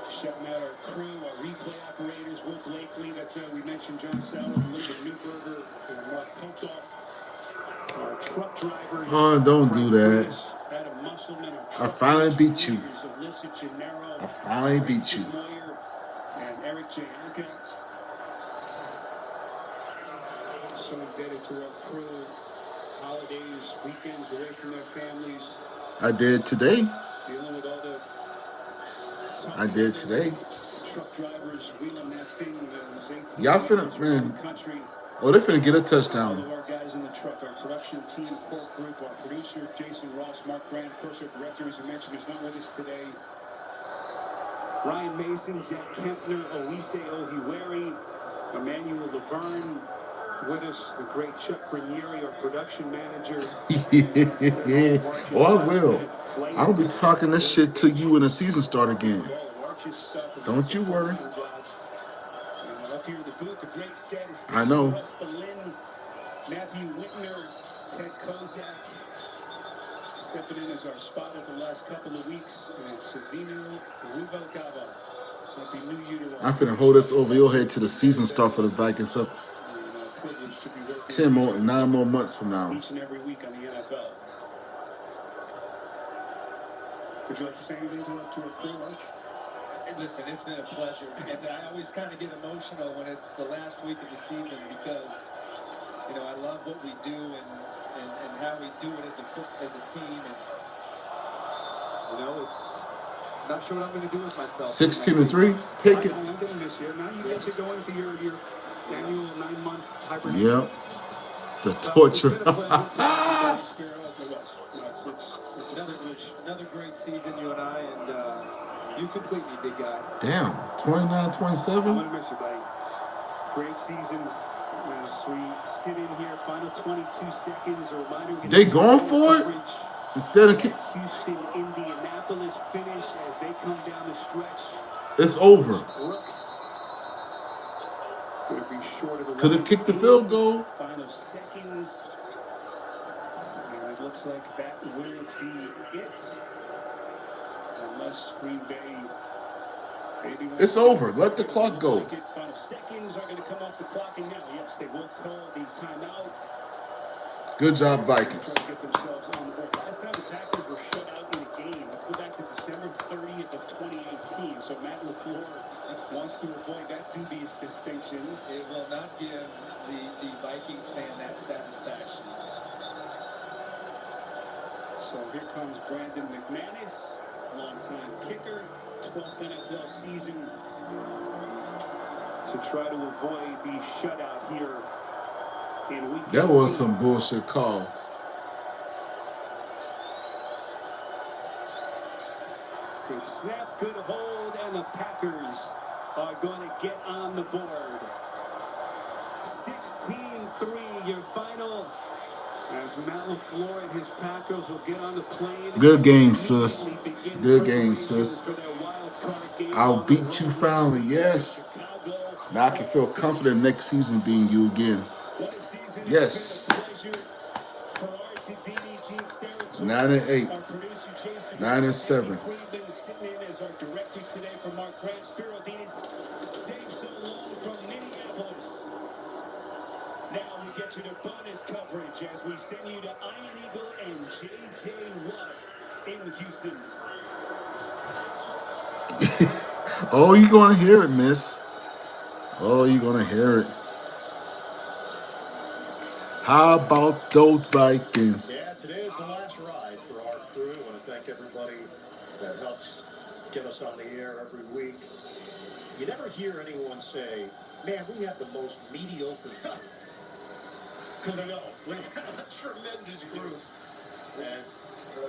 shouting out our crew, our replay operators, Will Blakely, that we mentioned, John Sauer, Linda Newberger, and Mark Potoff, our truck driver. Oh, don't do that. I finally beat you. I finally beat you. And Eric Janka. So indebted to our crew. Holidays, weekends away from their families. I did today. Dealing with all the I did today. truck drivers wheeling that thing that was 18 Y'all finna, man. Oh, they finna get a touchdown. All of our guys in the truck, our production team, core group, our producers, Jason Ross, Mark Grant, of course, our director, as I mentioned, is not with us today. Ryan Mason, Jack Kempner, Owise Ohiweri, Emmanuel Laverne, with us, the great Chuck Ranieri, our production manager. Oh, I will. I'll be talking this shit to you when the season start again. Don't you worry. I know. Matthew Whitner, Ted Kozak, stepping in as our spotter the last couple of weeks, and Savino Ruvalcaba. Happy New Year to all. I'm finna hold this over your head to the season start for the Vikings up 9 more months from now. Each and every week on the NFL. Would you like to say anything to a crew, Arch? Listen, it's been a pleasure, and I always kind of get emotional when it's the last week of the season because, I love what we do and how we do it as a team. And, it's not sure what I'm going to do with myself. 16-3, take it. I'm going to miss you. Now you get to go into your annual 9-month hibernation. Yep. The torture. Another great season, you and I, and you complete me, big guy. Damn, 29-27. I'm gonna miss you, buddy. Great season. As we sit in here, final 22 seconds. A reminder. They going for it instead of Houston, Indianapolis finish as they come down the stretch. It's over. Could have kicked the field goal. Final seconds. And it looks like that will be it. Unless Green Bay. It's over. Let the clock go. Final seconds are going to come off the clock, and now, yes, they will call the timeout. Good job, Vikings. Trying to get themselves on the board. Last time the Packers were shut out in a game, let's go back to December 30th of 2018. So Matt LaFleur wants to avoid that dubious distinction. It will not give the Vikings fan that satisfaction. So here comes Brandon McManus, longtime kicker, 12th NFL season, to try to avoid the shutout here in week 18. That was some bullshit call. Good snap, good hold, and the Packers are going to get on the board. 16-3, your final. As Matt LaFleur and his Packers will get on the plane. Good game, sis. Good game, sis. I'll beat you finally, yes. Now I can feel confident next season being you again. Yes. 9-8. 9-7. Now we get you to bonus coverage as we send you to Iron Eagle and J.J. Watt in Houston. Oh, you're going to hear it, miss. Oh, you're going to hear it. How about those Vikings? Yeah, today is the last ride for our crew. I want to thank everybody that helps get us on the air every week. You never hear anyone say, man, we have the most mediocre crew. Because I know, we have a tremendous group. And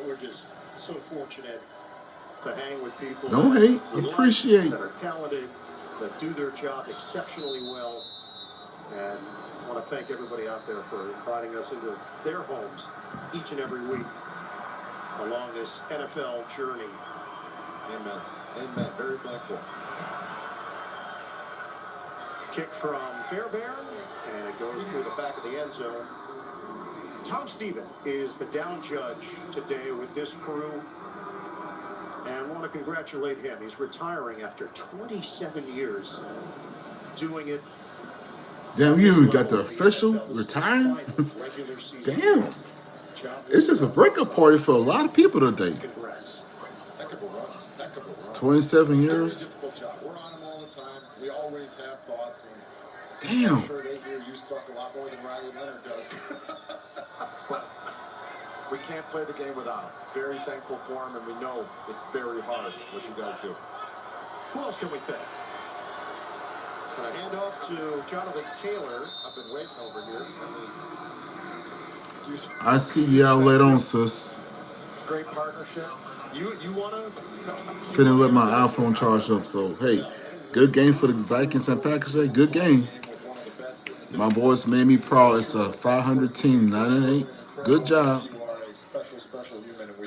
we're just so fortunate to hang with people. Don't hate, appreciate. That are talented, that do their job exceptionally well. And I want to thank everybody out there for inviting us into their homes each and every week along this NFL journey. Amen. Amen. Very thankful. Kick from Fairbairn, and it goes through the back of the end zone. Tom Stephen is the down judge today with this crew, and I want to congratulate him. He's retiring after 27 years doing it. Damn, you even got the official retiring? Damn. It's just a breakup party for a lot of people today. 27 years. We're on them all the time. We always have thoughts. And damn. I'm sure they hear you suck a lot more than Riley Leonard does. But we can't play the game without him. Very thankful for him, and we know it's very hard what you guys do. Who else can we thank? Can I hand off to Jonathan Taylor? I've been waiting over here. I see y'all later on, sis. Great partnership. You want to? Finna let my iPhone charge up, so hey, good game for the Vikings and Packers. Hey, good game. My boys made me proud. It's a 500 team, 9-8. Good job.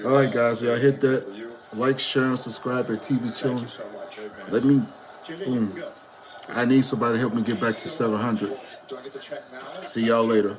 All right, guys, y'all hit that like, share, and subscribe at T-Bechilln. Let me, boom. I need somebody to help me get back to 700. See y'all later.